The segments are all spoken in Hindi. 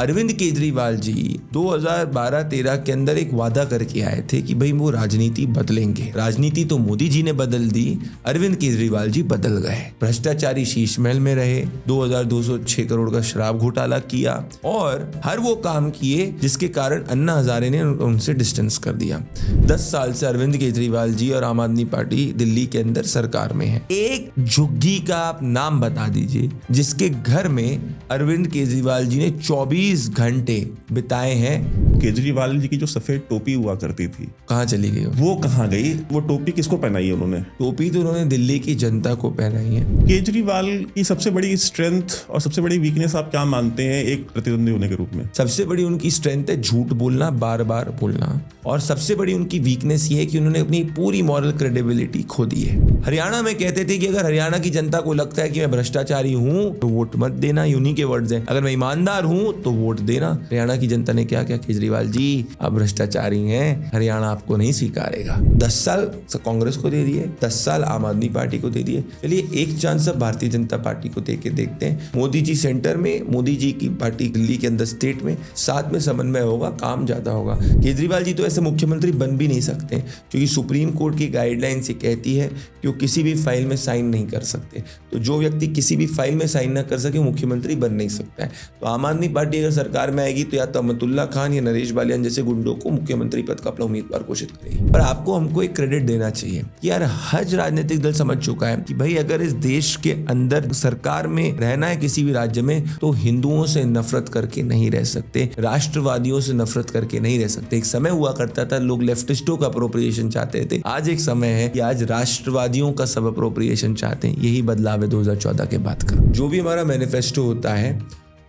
अरविंद केजरीवाल जी 2012-13 के अंदर एक वादा करके आए थे कि भाई वो राजनीति बदलेंगे। राजनीति तो मोदी जी ने बदल दी, अरविंद केजरीवाल जी बदल गए। भ्रष्टाचारी शीश महल में रहे, 2206 करोड़ का शराब घोटाला किया और हर वो काम किए जिसके कारण अन्ना हजारे ने उनसे डिस्टेंस कर दिया। 10 साल से अरविंद केजरीवाल जी और आम आदमी पार्टी दिल्ली के अंदर सरकार में है। एक झुग्गी का आप नाम बता दीजिए जिसके घर में अरविंद केजरीवाल जी ने 24 घंटे बिताए हैं। केजरीवाल जी की जो सफेद टोपी हुआ करती थी, कहाँ चली गई वो कहाँ गई? वो टोपी किसको पहनाई है उन्होंने? टोपी तो उन्होंने दिल्ली की जनता को पहनाई है। केजरीवाल की सबसे बड़ी स्ट्रेंथ और सबसे बड़ी वीकनेस आप क्या मानते हैं एक प्रतिद्वंदी होने के रूप में? सबसे बड़ी उनकी स्ट्रेंथ है झूठ बोलना, बार बार बोलना, और सबसे बड़ी उनकी वीकनेस ये है कि उन्होंने अपनी पूरी मॉरल क्रेडिबिलिटी खो दी है। हरियाणा में कहते थे कि अगर हरियाणा की जनता को लगता है कि मैं भ्रष्टाचारी हूं तो वोट मत देना, उन्हीं के वर्ड्स हैं। अगर मैं ईमानदार हूं तो वोट देना। हरियाणा की जनता ने क्या किया? केजरीवाल जी आप भ्रष्टाचारी हैं, हरियाणा आपको नहीं स्वीकारेगा। 10 साल कांग्रेस को दे दिए, 10 साल आम आदमी पार्टी को दे दिए। चलिए एक चांस अब भारतीय जनता पार्टी को दे के देखते हैं। मोदी जी सेंटर में, मोदी जी की पार्टी दिल्ली के अंदर स्टेट में, साथ में समन्वय होगा, काम ज्यादा होगा। केजरीवाल जी तो ऐसे मुख्यमंत्री बन भी नहीं सकते क्योंकि सुप्रीम कोर्ट की गाइडलाइन से कहती है कि वो किसी भी फाइल में साइन नहीं कर सकते। तो जो व्यक्ति किसी भी फाइल में साइन ना कर सके वो मुख्यमंत्री बन नहीं सकता है। तो आम आदमी पार्टी अगर सरकार में आएगी तो या तो अमतुल्ला खान या नरेश बालियान जैसे गुंडों को मुख्यमंत्री पद का अपना उम्मीदवार घोषित करेगी। पर आपको हमको एक क्रेडिट देना चाहिए कि यार हर राजनीतिक दल समझ चुका है कि भाई अगर इस देश के अंदर सरकार में रहना है किसी भी राज्य में तो हिंदुओं से नफरत करके नहीं रह सकते, राष्ट्रवादियों से नफरत करके नहीं रह सकते। एक समय हुआ करता था लोग लेफ्टिस्टों का अप्रोप्रिएशन चाहते थे, आज एक समय है कि आज राष्ट्रवादियों का सब अप्रोप्रिएशन चाहते हैं। यही बदलाव है 2014 के बाद का। जो भी हमारा मैनिफेस्टो होता है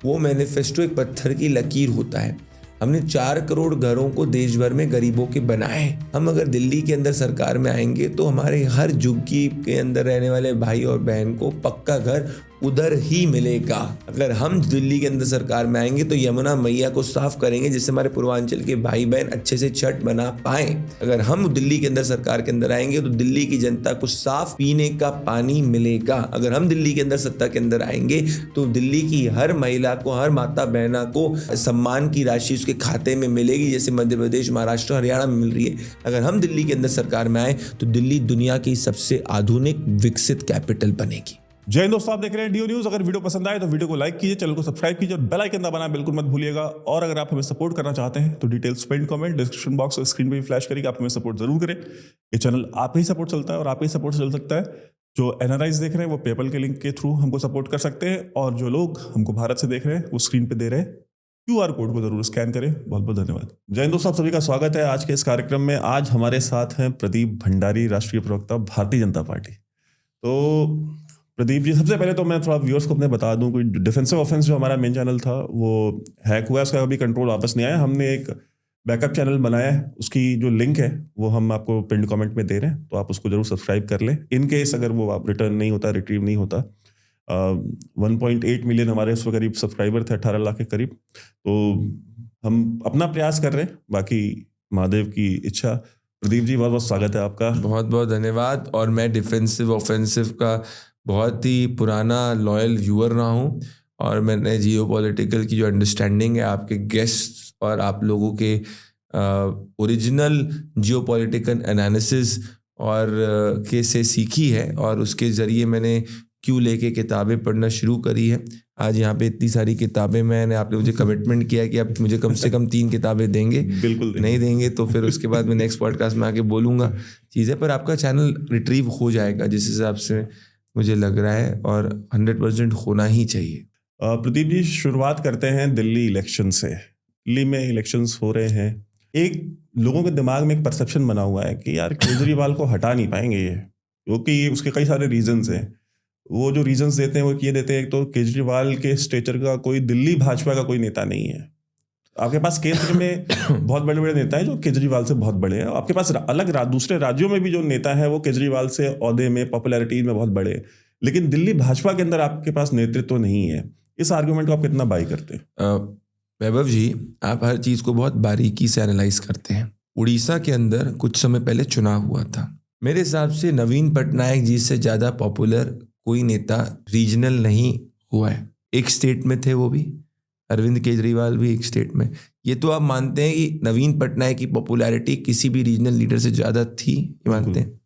वो मैनिफेस्टो एक पत्थर की लकीर होता है। हमने 4 करोड़ घरों को देश भर में गरीबों के बनाए। हम अगर दिल्ली के अंदर सरकार में आएंगे तो हमारे हर झुग्गी के अंदर रहने वाले भाई और बहन को पक्का घर उधर ही मिलेगा। अगर हम दिल्ली के अंदर सरकार में आएंगे तो यमुना मैया को साफ करेंगे जिससे हमारे पूर्वांचल के भाई बहन अच्छे से छठ बना पाए। अगर हम दिल्ली के अंदर सरकार के अंदर आएंगे तो दिल्ली की जनता को साफ पीने का पानी मिलेगा। अगर हम दिल्ली के अंदर सत्ता के अंदर आएंगे तो दिल्ली की हर महिला को, हर माता बहना को सम्मान की राशि उसके खाते में मिलेगी जैसे मध्य प्रदेश, महाराष्ट्र, हरियाणा में मिल रही है। अगर हम दिल्ली के अंदर सरकार में आए तो दिल्ली दुनिया की सबसे आधुनिक विकसित कैपिटल बनेगी। जय हिंद दोस्तों, आप देख रहे हैं डीओ न्यूज। अगर वीडियो पसंद आए तो वीडियो को लाइक कीजिए, चैनल को सब्सक्राइब कीजिए और बेल आइकन दबाना बिल्कुल मत भूलिएगा। और अगर आप हमें सपोर्ट करना चाहते हैं तो details pin comment description box और स्क्रीन पे भी फ्लैश करेगा। आप हमें सपोर्ट जरूर करें। ये चैनल आप ही सपोर्ट चलता है और आप ही सपोर्ट चल सकता है। जो एनआरआईज देख रहे हैं वो पेपल के लिंक के थ्रू हमको सपोर्ट कर सकते हैं और जो लोग हमको भारत से देख रहे हैं वो स्क्रीन पे दे रहे हैं QR कोड को जरूर स्कैन करें। बहुत बहुत धन्यवाद। जय हिंद दोस्तों, आप सभी का स्वागत है आज के इस कार्यक्रम में। आज हमारे साथ हैं प्रदीप भंडारी, राष्ट्रीय प्रवक्ता भारतीय जनता पार्टी। तो प्रदीप जी, सबसे पहले तो मैं थोड़ा व्यूअर्स को अपने बता दूं, कोई डिफेंसिव ऑफेंस जो हमारा मेन चैनल था वो हैक हुआ है, उसका अभी कंट्रोल वापस नहीं आया। हमने एक बैकअप चैनल बनाया है, उसकी जो लिंक है वो हम आपको पिन कमेंट में दे रहे हैं, तो आप उसको जरूर सब्सक्राइब कर लें। इन केस अगर वो रिटर्न नहीं होता, रिट्रीव नहीं होता। 1.8 मिलियन हमारे उस करीब सब्सक्राइबर थे, 18 लाख के करीब। तो हम अपना प्रयास कर रहे हैं, बाकी महादेव की इच्छा। प्रदीप जी, बहुत बहुत स्वागत है आपका। बहुत बहुत धन्यवाद। और मैं डिफेंसिव ऑफेंसिव का बहुत ही पुराना लॉयल व्यूअर रहा हूँ और मैंने जियोपॉलिटिकल की जो अंडरस्टैंडिंग है आपके गेस्ट और आप लोगों के ओरिजिनल जियोपॉलिटिकल एनालिसिस और के से सीखी है और उसके ज़रिए मैंने क्यों लेके किताबें पढ़ना शुरू करी है। आज यहाँ पे इतनी सारी किताबें, मैंने आपने मुझे कमिटमेंट किया कि आप मुझे कम से कम 3 किताबें देंगे। बिल्कुल नहीं देंगे तो फिर उसके बाद मैं नेक्स्ट पॉडकास्ट में आके बोलूँगा चीज़ें। पर आपका चैनल रिट्रीव हो जाएगा जिस हिसाब से मुझे लग रहा है और 100% होना ही चाहिए। प्रदीप जी, शुरुआत करते हैं दिल्ली इलेक्शन से। दिल्ली में इलेक्शंस हो रहे हैं। एक लोगों के दिमाग में एक परसेप्शन बना हुआ है कि यार केजरीवाल को हटा नहीं पाएंगे ये, क्योंकि उसके कई सारे रीजंस हैं। वो जो रीजंस देते हैं वो ये देते हैं, एक तो केजरीवाल के स्टेचर का कोई दिल्ली भाजपा का कोई नेता नहीं है। आपके पास केंद्र में बहुत बड़े बड़े नेता हैं जो केजरीवाल से बहुत बड़े हैं। आपके पास अलग दूसरे राज्यों में भी जो नेता है वो केजरीवाल से ओहदे में, पॉपुलैरिटी में बहुत बड़े हैं, लेकिन दिल्ली भाजपा के अंदर आपके पास नेतृत्व नहीं है। इस आर्गुमेंट को आप कितना बाई करते हैं? वैभव जी, आप हर चीज को बहुत बारीकी से एनालाइज करते हैं। उड़ीसा के अंदर कुछ समय पहले चुनाव हुआ था। मेरे हिसाब से नवीन पटनायक जी से ज्यादा पॉपुलर कोई नेता रीजनल नहीं हुआ है। एक स्टेट में थे वो भी, अरविंद केजरीवाल भी एक स्टेट में। ये तो आप मानते हैं कि नवीन पटनायक की पॉपुलैरिटी किसी भी रीजनल लीडर से ज़्यादा थी, ये मानते हैं।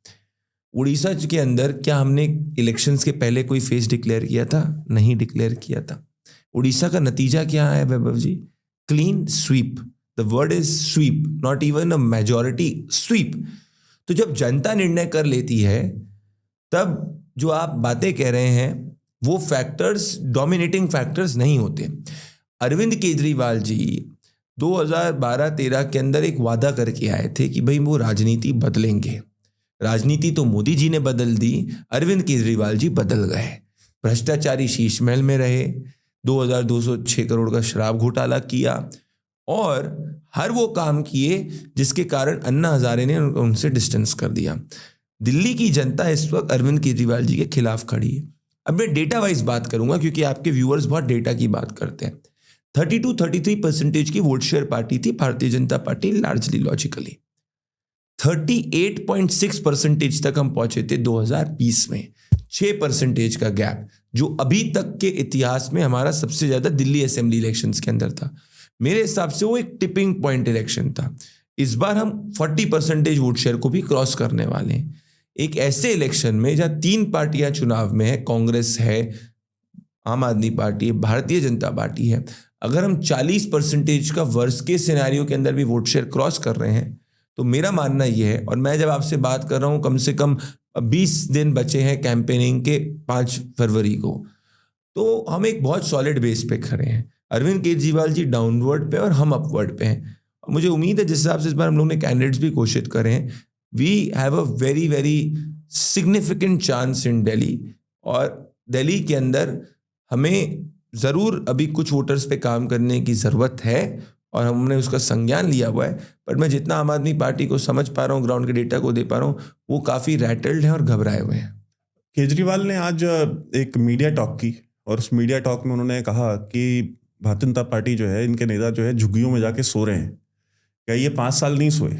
उड़ीसा के अंदर क्या हमने इलेक्शंस के पहले कोई फेस डिक्लेयर किया था? नहीं डिक्लेयर किया था। उड़ीसा का नतीजा क्या है Vaibhav ji? Clean sweep. The word is sweep, not even a majority, sweep. तो जब जनता निर्णय कर लेती है तब जो आप बातें कह रहे हैं वो फैक्टर्स डोमिनेटिंग फैक्टर्स नहीं होते। अरविंद केजरीवाल जी 2012-13 के अंदर एक वादा करके आए थे कि भाई वो राजनीति बदलेंगे। राजनीति तो मोदी जी ने बदल दी, अरविंद केजरीवाल जी बदल गए। भ्रष्टाचारी शीश महल में रहे, 2206 करोड़ का शराब घोटाला किया और हर वो काम किए जिसके कारण अन्ना हजारे ने उनसे डिस्टेंस कर दिया। दिल्ली की जनता इस वक्त अरविंद केजरीवाल जी के खिलाफ खड़ी है। अब मैं डेटा वाइज बात करूंगा क्योंकि आपके व्यूअर्स बहुत डेटा की बात करते हैं। 32-33% की वोट शेयर पार्टी थी Bharatiya Janata party, largely logically. 38.6% तक हम पहुंचे थे 2020 में। 6% का गैप जो अभी तक के इतिहास में हमारा सबसे ज्यादा दिल्ली असेंबली इलेक्शंस के अंदर था। मेरे हिसाब से वो एक टिपिंग पॉइंट इलेक्शन था। इस बार हम 40% वोट शेयर को भी क्रॉस करने वाले हैं। एक ऐसे इलेक्शन में जहां 3 पार्टियां चुनाव में है, कांग्रेस है, आम आदमी पार्टी है, भारतीय जनता पार्टी है। अगर हम 40% का वर्स्ट के सिनेरियो के अंदर भी वोट शेयर क्रॉस कर रहे हैं तो मेरा मानना यह है, और मैं जब आपसे बात कर रहा हूं कम से कम 20 दिन बचे हैं कैंपेनिंग के 5 फरवरी को, तो हम एक बहुत सॉलिड बेस पे खड़े हैं। अरविंद केजरीवाल जी डाउनवर्ड पे और हम अपवर्ड पे हैं। मुझे उम्मीद है जिस हिसाब से इस बार हम लोग ने कैंडिडेट्स भी घोषित करे हैं, we have a very very significant chance in Delhi. और दिल्ली के अंदर हमें ज़रूर अभी कुछ वोटर्स पे काम करने की ज़रूरत है और हमने उसका संज्ञान लिया हुआ है। पर मैं जितना आम आदमी पार्टी को समझ पा रहा हूँ, ग्राउंड के डेटा को दे पा रहा हूँ, वो काफ़ी रैटल्ड हैं और घबराए हुए हैं। केजरीवाल ने आज एक मीडिया टॉक की और उस मीडिया टॉक में उन्होंने कहा कि भारतीय जनता पार्टी जो है, इनके नेता जो है झुग्गियों में जाके सो रहे हैं। क्या ये 5 साल नहीं सोए?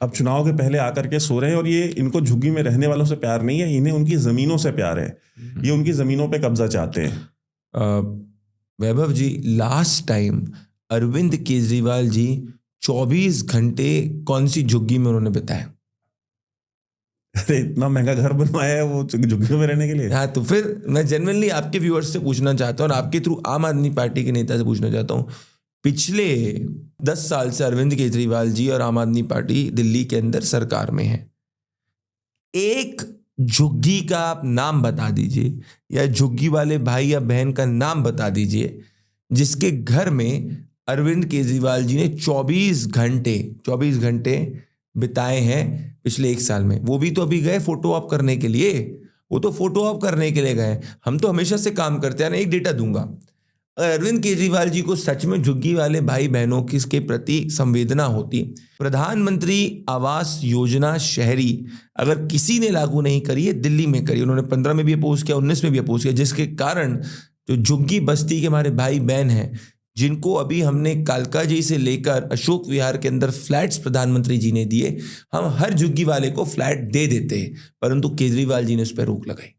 अब चुनाव के पहले आकर के सो रहे हैं और ये इनको झुग्गी में रहने वालों से प्यार नहीं है, इन्हें उनकी ज़मीनों से प्यार है। ये उनकी ज़मीनों पे कब्जा चाहते हैं। वैभव जी, लास्ट टाइम अरविंद केजरीवाल जी 24 घंटे कौन सी झुग्गी में उन्होंने बिताया? अरे इतना महंगा घर बनवाया है वो झुग्गियों में रहने के लिए। हाँ, तो फिर मैं जेन्युइनली आपके व्यूअर्स से पूछना चाहता हूँ और आपके थ्रू आम आदमी पार्टी के नेता से पूछना चाहता हूँ, पिछले 10 साल से अरविंद केजरीवाल जी और आम आदमी पार्टी दिल्ली के अंदर सरकार में है। एक झुग्गी का आप नाम बता दीजिए या झुग्गी वाले भाई या बहन का नाम बता दीजिए जिसके घर में अरविंद केजरीवाल जी ने 24 घंटे बिताए हैं पिछले 1 साल में। वो भी तो अभी गए फोटो ऑप करने के लिए, वो तो फोटो ऑप करने के लिए गए। हम तो हमेशा से काम करते हैं ना। एक डेटा दूंगा, अरविंद केजरीवाल जी को सच में झुग्गी वाले भाई बहनों के प्रति संवेदना होती, प्रधानमंत्री आवास योजना शहरी अगर किसी ने लागू नहीं करी है, दिल्ली में करी। उन्होंने 15 में भी अपोज किया, 19 में भी अपोज किया, जिसके कारण जो झुग्गी बस्ती के हमारे भाई बहन हैं, जिनको अभी हमने कालका जी से लेकर अशोक विहार के अंदर फ्लैट्स प्रधानमंत्री जी ने दिए, हम हर झुग्गी वाले को फ्लैट दे देते हैं, परंतु केजरीवाल जी ने उस पर रोक लगाई।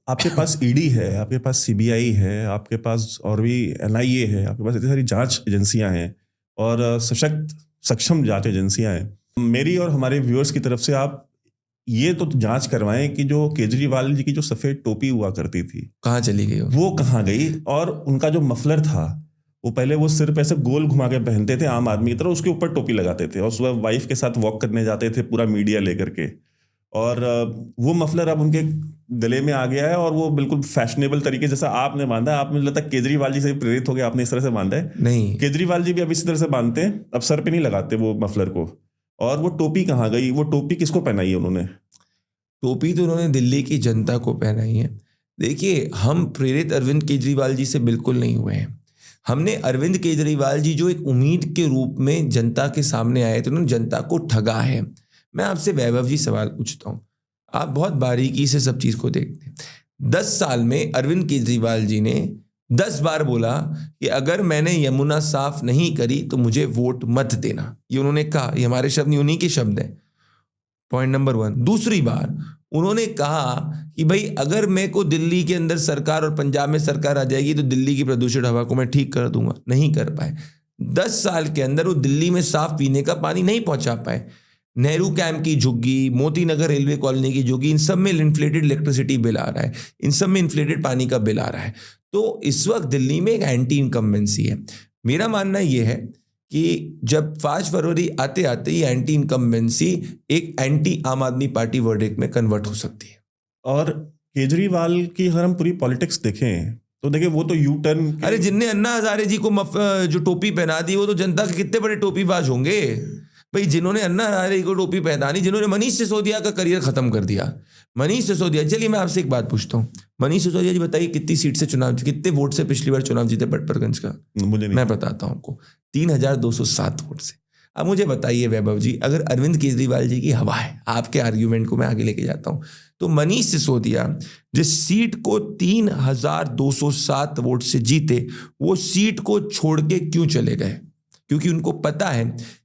आपके पास ईडी है, आपके पास सीबीआई है, आपके पास और भी एनआईए है, आपके पास इतनी सारी जांच एजेंसियां हैं और सशक्त सक्षम जांच एजेंसियां हैं। मेरी और हमारे व्यूअर्स की तरफ से आप ये तो जांच करवाएं कि जो केजरीवाल जी की जो सफेद टोपी हुआ करती थी कहाँ चली गई वो कहाँ गई, और उनका जो मफलर था वो पहले वो सिर पे ऐसे गोल घुमा के पहनते थे आम आदमी की तरह, उसके ऊपर टोपी लगाते थे और सुबह वाइफ के साथ वॉक करने जाते थे पूरा मीडिया लेकर के। और वो मफलर अब उनके गले में आ गया है और वो बिल्कुल फैशनेबल तरीके जैसा आपने बांधा है। आप मुझे लगता है केजरीवाल जी से प्रेरित हो गए, आपने इस तरह से बांधा है। नहीं, केजरीवाल जी भी अब इसी तरह से बांधते हैं, अब सर पे नहीं लगाते वो मफलर को। और वो टोपी कहाँ गई? वो टोपी किसको पहनाई है उन्होंने? टोपी तो उन्होंने दिल्ली की जनता को पहनाई है। देखिए, हम प्रेरित अरविंद केजरीवाल जी से बिल्कुल नहीं हुए हैं। हमने अरविंद केजरीवाल जी जो एक उम्मीद के रूप में जनता के सामने आए थे, उन्होंने जनता को ठगा है। मैं आपसे वैभव जी सवाल पूछता हूँ, आप बहुत बारीकी से सब चीज़ को देखते हैं। 10 साल में अरविंद केजरीवाल जी ने 10 बार बोला कि अगर मैंने यमुना साफ नहीं करी तो मुझे वोट मत देना। ये उन्होंने कहा, ये हमारे शब्द नहीं, उन्हीं के शब्द हैं। Point number 1। दूसरी बार उन्होंने कहा कि भाई अगर मेरे को दिल्ली के अंदर सरकार और पंजाब में सरकार आ जाएगी तो दिल्ली की प्रदूषित हवा को मैं ठीक कर दूंगा। नहीं कर पाए। 10 साल के अंदर वो दिल्ली में साफ पीने का पानी नहीं पहुंचा पाए। नेहरू कैंप की झुग्गी, मोती नगर रेलवे कॉलोनी की झुग्गी, इन सब में इन्फ्लेटेड इलेक्ट्रिसिटी बिल आ रहा है, इन सब में इन्फ्लेटेड पानी का बिल आ रहा है। तो इस वक्त दिल्ली में एक एंटी इनकम्बेंसी है। मेरा मानना यह है कि जब 5 फरवरी आते आते ही एंटी इनकम्बेंसी एक एंटी आम आदमी पार्टी वर्डिक्ट में कन्वर्ट हो सकती है। और केजरीवाल की अगर हम पूरी पॉलिटिक्स देखें तो देखिए वो तो यू टर्न, अरे जिनने अन्ना हजारे जी को जो टोपी पहना दी वो तो जनता के कितने बड़े टोपीबाज होंगे भाई। जिन्होंने अन्ना हजारे को टोपी पहनानी, जिन्होंने मनीष सिसोदिया का करियर खत्म कर दिया। मनीष सिसोदिया, चलिए मैं आपसे एक बात पूछता हूँ, मनीष सिसोदिया जी बताइए कितनी सीट से चुनाव, कितने वोट से पिछली बार चुनाव जीते बटपरगंज का? मुझे नहीं, मैं बताता हूँ आपको, 3207 वोट से। अब मुझे बताइए वैभव जी, अगर अरविंद केजरीवाल जी की हवा है, आपके आर्ग्यूमेंट को मैं आगे लेके जाता हूँ, तो मनीष सिसोदिया जिस सीट को 3207 वोट से जीते, वो सीट को छोड़ के क्यों चले गए? क्योंकि उनको पता है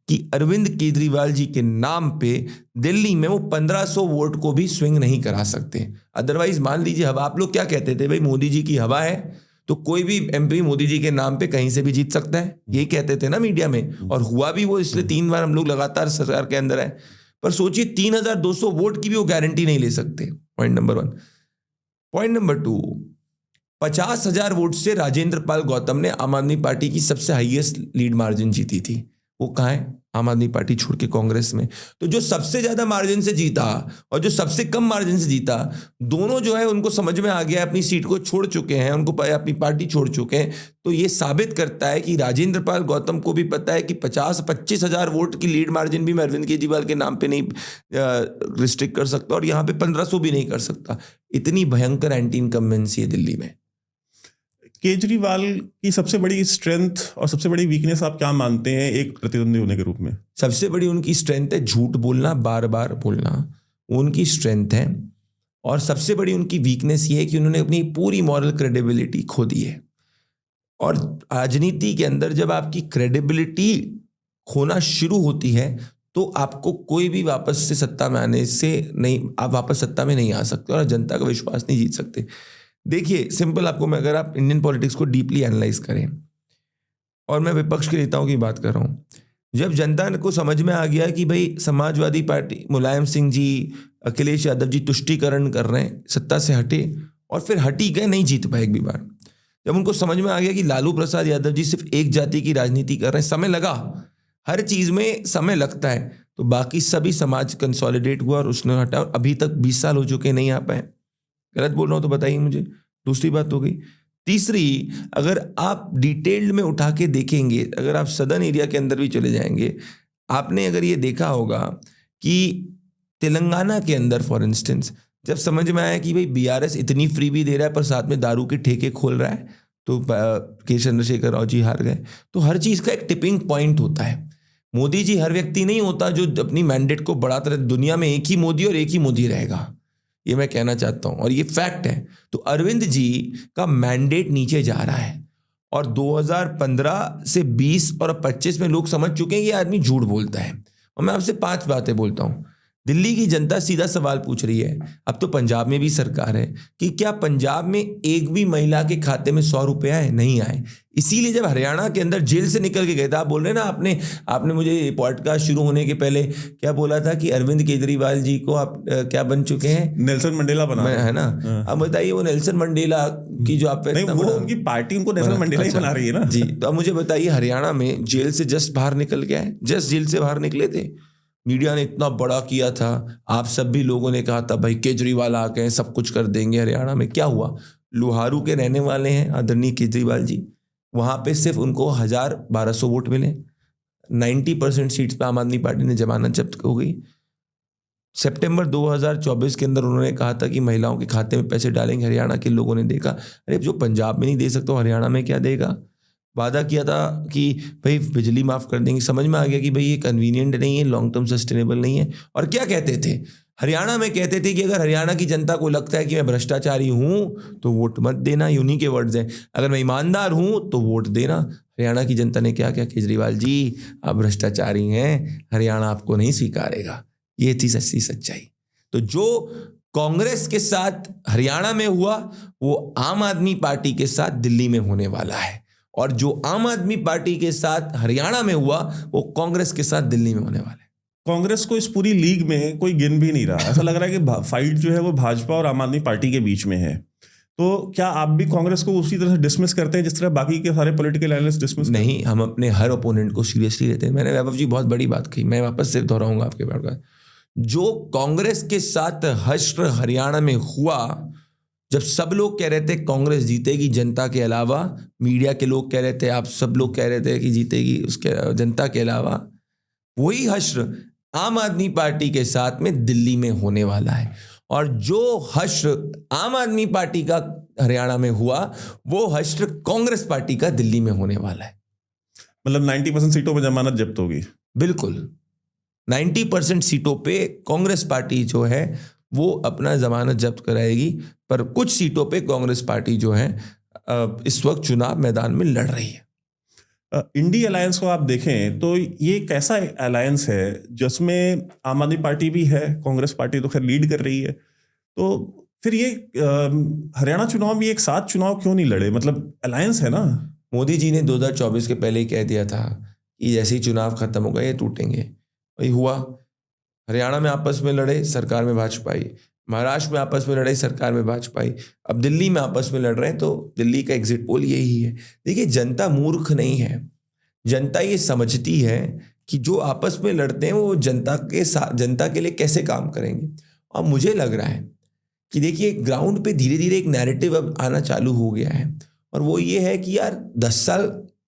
कि अरविंद केजरीवाल जी के नाम पे दिल्ली में वो 1500 वोट को भी स्विंग नहीं करा सकते। अदरवाइज मान लीजिए हवा, आप लोग क्या कहते थे भाई, मोदी जी की हवा है तो कोई भी एमपी मोदी जी के नाम पे कहीं से भी जीत सकता है, यही कहते थे ना मीडिया में, और हुआ भी वो, इसलिए 3 बार हम लोग लगातार सरकार के अंदर है। पर सोचिए 3200 वोट की भी वो गारंटी नहीं ले सकते। Point number 1। Point number 2, 50,000 vote से राजेंद्र पाल गौतम ने आम आदमी पार्टी की सबसे हाईएस्ट लीड मार्जिन जीती थी। वो कहाँ है? आम आदमी पार्टी छोड़ के कांग्रेस में। तो जो सबसे ज्यादा मार्जिन से जीता और जो सबसे कम मार्जिन से जीता, दोनों जो है उनको समझ में आ गया, अपनी सीट को छोड़ चुके हैं, उनको अपनी पार्टी छोड़ चुके हैं। तो ये साबित करता है कि राजेंद्र पाल गौतम को भी पता है कि 50-25,000 वोट की लीड मार्जिन भी मैं अरविंद केजरीवाल के नाम पे नहीं रिस्ट्रिक्ट कर सकता, और यहाँ पे 1500 भी नहीं कर सकता। इतनी भयंकर एंटी इनकम्बेंसी है दिल्ली में। केजरीवाल की सबसे बड़ी स्ट्रेंथ और सबसे बड़ी वीकनेस आप क्या मानते हैं एक प्रतिद्वंदी होने के रूप में? सबसे बड़ी उनकी स्ट्रेंथ है झूठ बोलना, बार बार बोलना, वो उनकी स्ट्रेंथ है। और सबसे बड़ी उनकी वीकनेस ये है कि उन्होंने अपनी पूरी मॉरल क्रेडिबिलिटी खो दी है। और राजनीति के अंदर जब आपकी क्रेडिबिलिटी खोना शुरू होती है तो आपको कोई भी वापस से सत्ता में आने से नहीं, आप वापस सत्ता में नहीं आ सकते और जनता का विश्वास नहीं जीत सकते। देखिए सिंपल, आपको मैं, अगर आप इंडियन पॉलिटिक्स को डीपली एनालाइज करें, और मैं विपक्ष के नेताओं की बात कर रहा हूँ, जब जनता को समझ में आ गया कि भाई समाजवादी पार्टी, मुलायम सिंह जी, अखिलेश यादव जी तुष्टीकरण कर रहे हैं, सत्ता से हटे और फिर हटी गए, नहीं जीत पाए एक भी बार। जब उनको समझ में आ गया कि लालू प्रसाद यादव जी सिर्फ एक जाति की राजनीति कर रहे हैं, समय लगा, हर चीज में समय लगता है, तो बाकी सभी समाज कंसोलिडेट हुआ और उसने हटा। और अभी तक 20 साल हो चुके, नहीं आ पाए। गलत बोल रहा हूं तो बताइए मुझे। दूसरी बात हो गई। तीसरी, अगर आप डिटेल्ड में उठा के देखेंगे, अगर आप सदर्न एरिया के अंदर भी चले जाएंगे, आपने अगर ये देखा होगा कि तेलंगाना के अंदर फॉर इंस्टेंस जब समझ में आया कि भाई बीआरएस इतनी फ्री भी दे रहा है पर साथ में दारू के ठेके खोल रहा है, तो के चंद्रशेखर राव जी हार गए। तो हर चीज का एक टिपिंग पॉइंट होता है। मोदी जी हर व्यक्ति नहीं होता जो अपनी मैंडेट को बढ़ाता रहे। दुनिया में एक ही मोदी और एक ही मोदी रहेगा, ये मैं कहना चाहता हूं, और ये फैक्ट है। तो अरविंद जी का मैंडेट नीचे जा रहा है, और 2015 से 20 और 25 में लोग समझ चुके हैं कि ये आदमी झूठ बोलता है। और मैं आपसे 5 बातें बोलता हूं। दिल्ली की जनता सीधा सवाल पूछ रही है, अब तो पंजाब में भी सरकार है, कि क्या पंजाब में एक भी महिला के खाते में 100 रुपए आए? नहीं आए। इसीलिए जब हरियाणा के अंदर जेल से निकल के गए थे, आप बोल रहे हैं ना, आपने मुझे पॉडकास्ट शुरू होने के पहले क्या बोला था कि अरविंद केजरीवाल जी को आप क्या बन चुके हैं? नेल्सन मंडेला बना है ना। अब बताइए वो नेल्सन मंडेला की जो आप, नहीं, वो उनकी पार्टी उनको नेल्सन मंडेला ही बना रही है ना। जी, तो अब मुझे बताइए, हरियाणा में जेल से जस्ट बाहर निकल गया है, जस्ट जेल से बाहर निकले थे, मीडिया ने इतना बड़ा किया था, आप सब भी लोगों ने कहा था भाई केजरीवाल आ गए सब कुछ कर देंगे हरियाणा में। क्या हुआ? लोहारू के रहने वाले हैं आदरणीय केजरीवाल जी, वहां पे सिर्फ उनको 1,000-1,200 वोट मिले। 90% सीट्स पे आम आदमी पार्टी ने जमानत जब्त हो गई। सितंबर 2024 के अंदर उन्होंने कहा था कि महिलाओं के खाते में पैसे डालेंगे। हरियाणा के लोगों ने देखा, अरे जो पंजाब में नहीं दे सकता हरियाणा में क्या देगा। वादा किया था कि भाई बिजली माफ कर देंगे, समझ में आ गया कि भाई ये कन्वीनियंट नहीं है, लॉन्ग टर्म सस्टेनेबल नहीं है। और क्या कहते थे हरियाणा में? कहते थे कि अगर हरियाणा की जनता को लगता है कि मैं भ्रष्टाचारी हूं तो वोट मत देना। उन्हीं के वर्ड्स हैं, अगर मैं ईमानदार हूं तो वोट देना। हरियाणा की जनता ने क्या किया? केजरीवाल जी आप भ्रष्टाचारी हैं, हरियाणा आपको नहीं स्वीकारेगा। ये थी सच्ची सच्चाई। तो जो कांग्रेस के साथ हरियाणा में हुआ वो आम आदमी पार्टी के साथ दिल्ली में होने वाला है, और जो आम आदमी पार्टी के साथ हरियाणा में हुआ वो कांग्रेस के साथ दिल्ली में होने वाला है। कांग्रेस को इस पूरी लीग में कोई गिन भी नहीं रहा। ऐसा लग रहा है कि फाइट जो है वो भाजपा और आम आदमी पार्टी के बीच में है। तो क्या आप भी कांग्रेस को उसी तरह से डिसमिस करते हैं जिस तरह बाकी के सारे पॉलिटिकल एनालिस्ट डिसमिस? नहीं, हम अपने हर ओपोनेंट को सीरियसली लेते हैं। मैंने वैभव जी बहुत बड़ी बात कही, मैं वापस से दोहराऊंगा आपके बात का। जो कांग्रेस के साथ हश्र हरियाणा में हुआ, जब सब लोग कह रहे थे कांग्रेस जीतेगी जनता के अलावा, मीडिया के लोग कह रहे थे, आप सब लोग कह रहे थे कि जीतेगी उसके जनता के अलावा, वही हश्र आम आदमी पार्टी के साथ में दिल्ली में होने वाला है। और जो हश्र आम आदमी पार्टी का हरियाणा में हुआ वो हश्र कांग्रेस पार्टी का दिल्ली में होने वाला है। मतलब 90% सीटों पर जमानत जब्त होगी। बिल्कुल 90% सीटों पे कांग्रेस पार्टी जो है वो अपना जमानत जब्त कराएगी, पर कुछ सीटों पे कांग्रेस पार्टी जो है इस वक्त चुनाव मैदान में लड़ रही है। इंडी अलायंस को आप देखें तो ये एक ऐसा अलायंस है जिसमें आम आदमी पार्टी भी है, कांग्रेस पार्टी तो खैर लीड कर रही है। तो फिर ये हरियाणा चुनाव भी एक साथ चुनाव क्यों नहीं लड़े? मतलब अलायंस है ना। मोदी जी ने 2024 के पहले ही कह दिया था कि जैसे ही चुनाव खत्म होगा ये टूटेंगे, वही हुआ। हरियाणा में आपस में लड़े, सरकार में भाजपा आई। महाराष्ट्र में आपस में लड़े, सरकार में भाजपा आई। अब दिल्ली में आपस में लड़ रहे हैं, तो दिल्ली का एग्जिट पोल यही है। देखिए, जनता मूर्ख नहीं है, जनता ये समझती है कि जो आपस में लड़ते हैं वो जनता के लिए कैसे काम करेंगे। और मुझे लग रहा है कि देखिए ग्राउंड पे धीरे धीरे एक नैरेटिव अब आना चालू हो गया है, और वो ये है कि यार 10 साल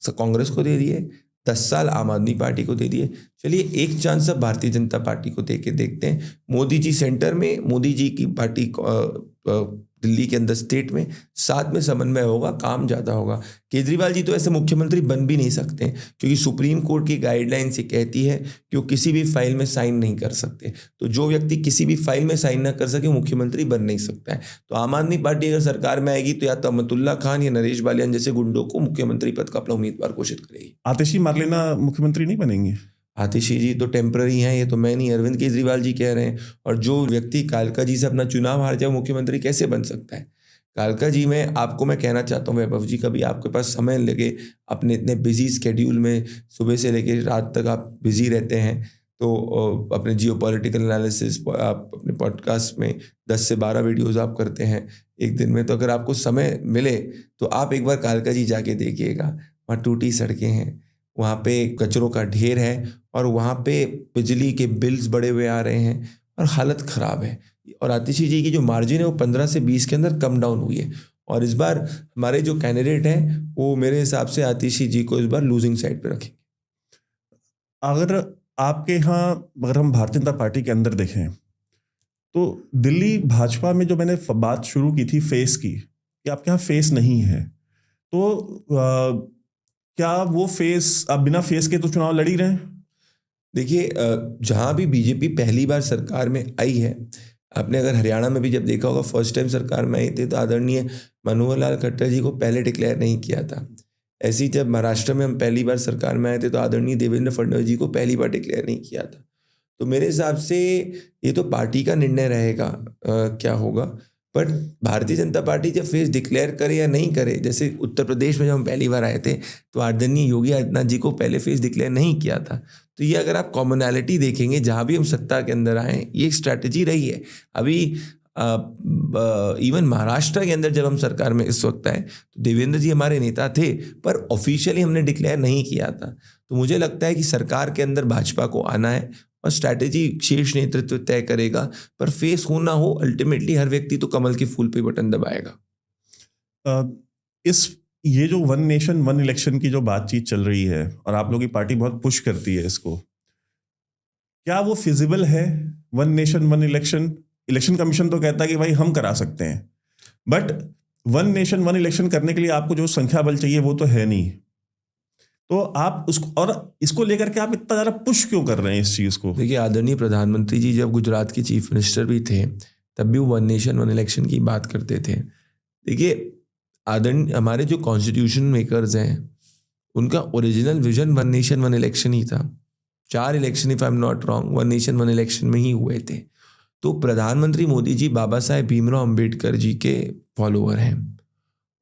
कांग्रेस को दे दिए, 10 साल आम आदमी पार्टी को दे दिए, चलिए एक चांस अब भारतीय जनता पार्टी को दे के देखते हैं। मोदी जी सेंटर में, मोदी जी की पार्टी दिल्ली के अंदर स्टेट में, साथ में समन्वय होगा, काम ज़्यादा होगा। केजरीवाल जी तो ऐसे मुख्यमंत्री बन भी नहीं सकते, क्योंकि सुप्रीम कोर्ट की गाइडलाइंस ये कहती है कि वो किसी भी फाइल में साइन नहीं कर सकते। तो जो व्यक्ति किसी भी फाइल में साइन ना कर सके, मुख्यमंत्री बन नहीं सकता है। तो आम आदमी पार्टी अगर सरकार में आएगी तो या तो अमतुल्ला खान या नरेश बालियान जैसे गुंडों को मुख्यमंत्री पद का अपना उम्मीदवार घोषित करेगी। आतिशी मार्लेना मुख्यमंत्री नहीं बनेंगे? आतिशी जी तो टेम्पररी हैं, ये तो मैं नहीं, अरविंद केजरीवाल जी कह रहे हैं। और जो व्यक्ति कालका जी से अपना चुनाव हार जाए, मुख्यमंत्री कैसे बन सकता है? कालका जी में आपको मैं कहना चाहता हूँ वैभव जी, कभी आपके पास समय लगे, अपने इतने बिजी स्केड्यूल में सुबह से लेकर रात तक आप बिजी रहते हैं, तो अपने जियोपॉलिटिकल एनालिसिस आप अपने पॉडकास्ट में 10 से 12 वीडियोज़ आप करते हैं एक दिन में, तो अगर आपको समय मिले तो आप एक बार कालका जी जाके देखिएगा। वहाँ टूटी सड़कें हैं, वहाँ पे कचरों का ढेर है, और वहाँ पे बिजली के बिल्स बड़े हुए आ रहे हैं, और हालत ख़राब है। और आतिशी जी की जो मार्जिन है वो 15 से 20 के अंदर कम डाउन हुई है। और इस बार हमारे जो कैंडिडेट हैं वो मेरे हिसाब से आतिशी जी को इस बार लूजिंग साइड पे रखेंगे। अगर आपके यहाँ, अगर हम भारतीय जनता पार्टी के अंदर देखें तो दिल्ली भाजपा में जो मैंने बात शुरू की थी फेस की, कि आपके यहाँ फेस नहीं है, तो क्या वो फेस, आप बिना फेस के तो चुनाव लड़ ही रहे हैं? देखिए, जहाँ भी बीजेपी पहली बार सरकार में आई है, आपने अगर हरियाणा में भी जब देखा होगा, फर्स्ट टाइम सरकार में आई थी तो आदरणीय मनोहर लाल खट्टर जी को पहले डिक्लेयर नहीं किया था। ऐसे ही जब महाराष्ट्र में हम पहली बार सरकार में आए थे तो आदरणीय देवेंद्र फडणवीस जी को पहली बार डिक्लेयर नहीं किया था। तो मेरे हिसाब से ये तो पार्टी का निर्णय रहेगा क्या होगा। बट भारतीय जनता पार्टी जब फेस डिक्लेयर करे या नहीं करे, जैसे उत्तर प्रदेश में जब हम पहली बार आए थे तो आदरणीय योगी आदित्यनाथ जी को पहले फेस डिक्लेयर नहीं किया था। तो ये अगर आप कॉमनैलिटी देखेंगे, जहाँ भी हम सत्ता के अंदर आए, ये एक स्ट्रैटेजी रही है। अभी इवन महाराष्ट्र के अंदर जब हम सरकार में इस वक्त आए तो देवेंद्र जी हमारे नेता थे, पर ऑफिशियली हमने डिक्लेयर नहीं किया था। तो मुझे लगता है कि सरकार के अंदर भाजपा को आना है, और स्ट्रैटेजी शीर्ष नेतृत्व तय करेगा। पर फेस हो ना हो, अल्टीमेटली हर व्यक्ति तो कमल के फूल पे बटन दबाएगा। ये जो वन नेशन वन इलेक्शन की जो बातचीत चल रही है, और आप लोगों की पार्टी बहुत पुश करती है इसको, क्या वो फिजिबल है? One nation one election, election commission तो कहता है कि भाई हम करा सकते हैं, but one nation one election करने के लिए आपको जो संख्या बल चाहिए वो तो है नहीं। तो आप उसको, और इसको लेकर के आप इतना ज़्यादा पुश क्यों कर रहे हैं इस चीज़ को? देखिए, आदरणीय प्रधानमंत्री जी जब गुजरात के चीफ मिनिस्टर भी थे तब भी वो वन नेशन वन इलेक्शन की बात करते थे। देखिए, हमारे जो कॉन्स्टिट्यूशन मेकर्स हैं उनका original vision one nation one election ही था। 4 election, if I am not wrong, one nation one election में ही हुए थे। तो प्रधानमंत्री मोदी जी बाबा साहेब भीमराव अंबेडकर जी के फॉलोअर हैं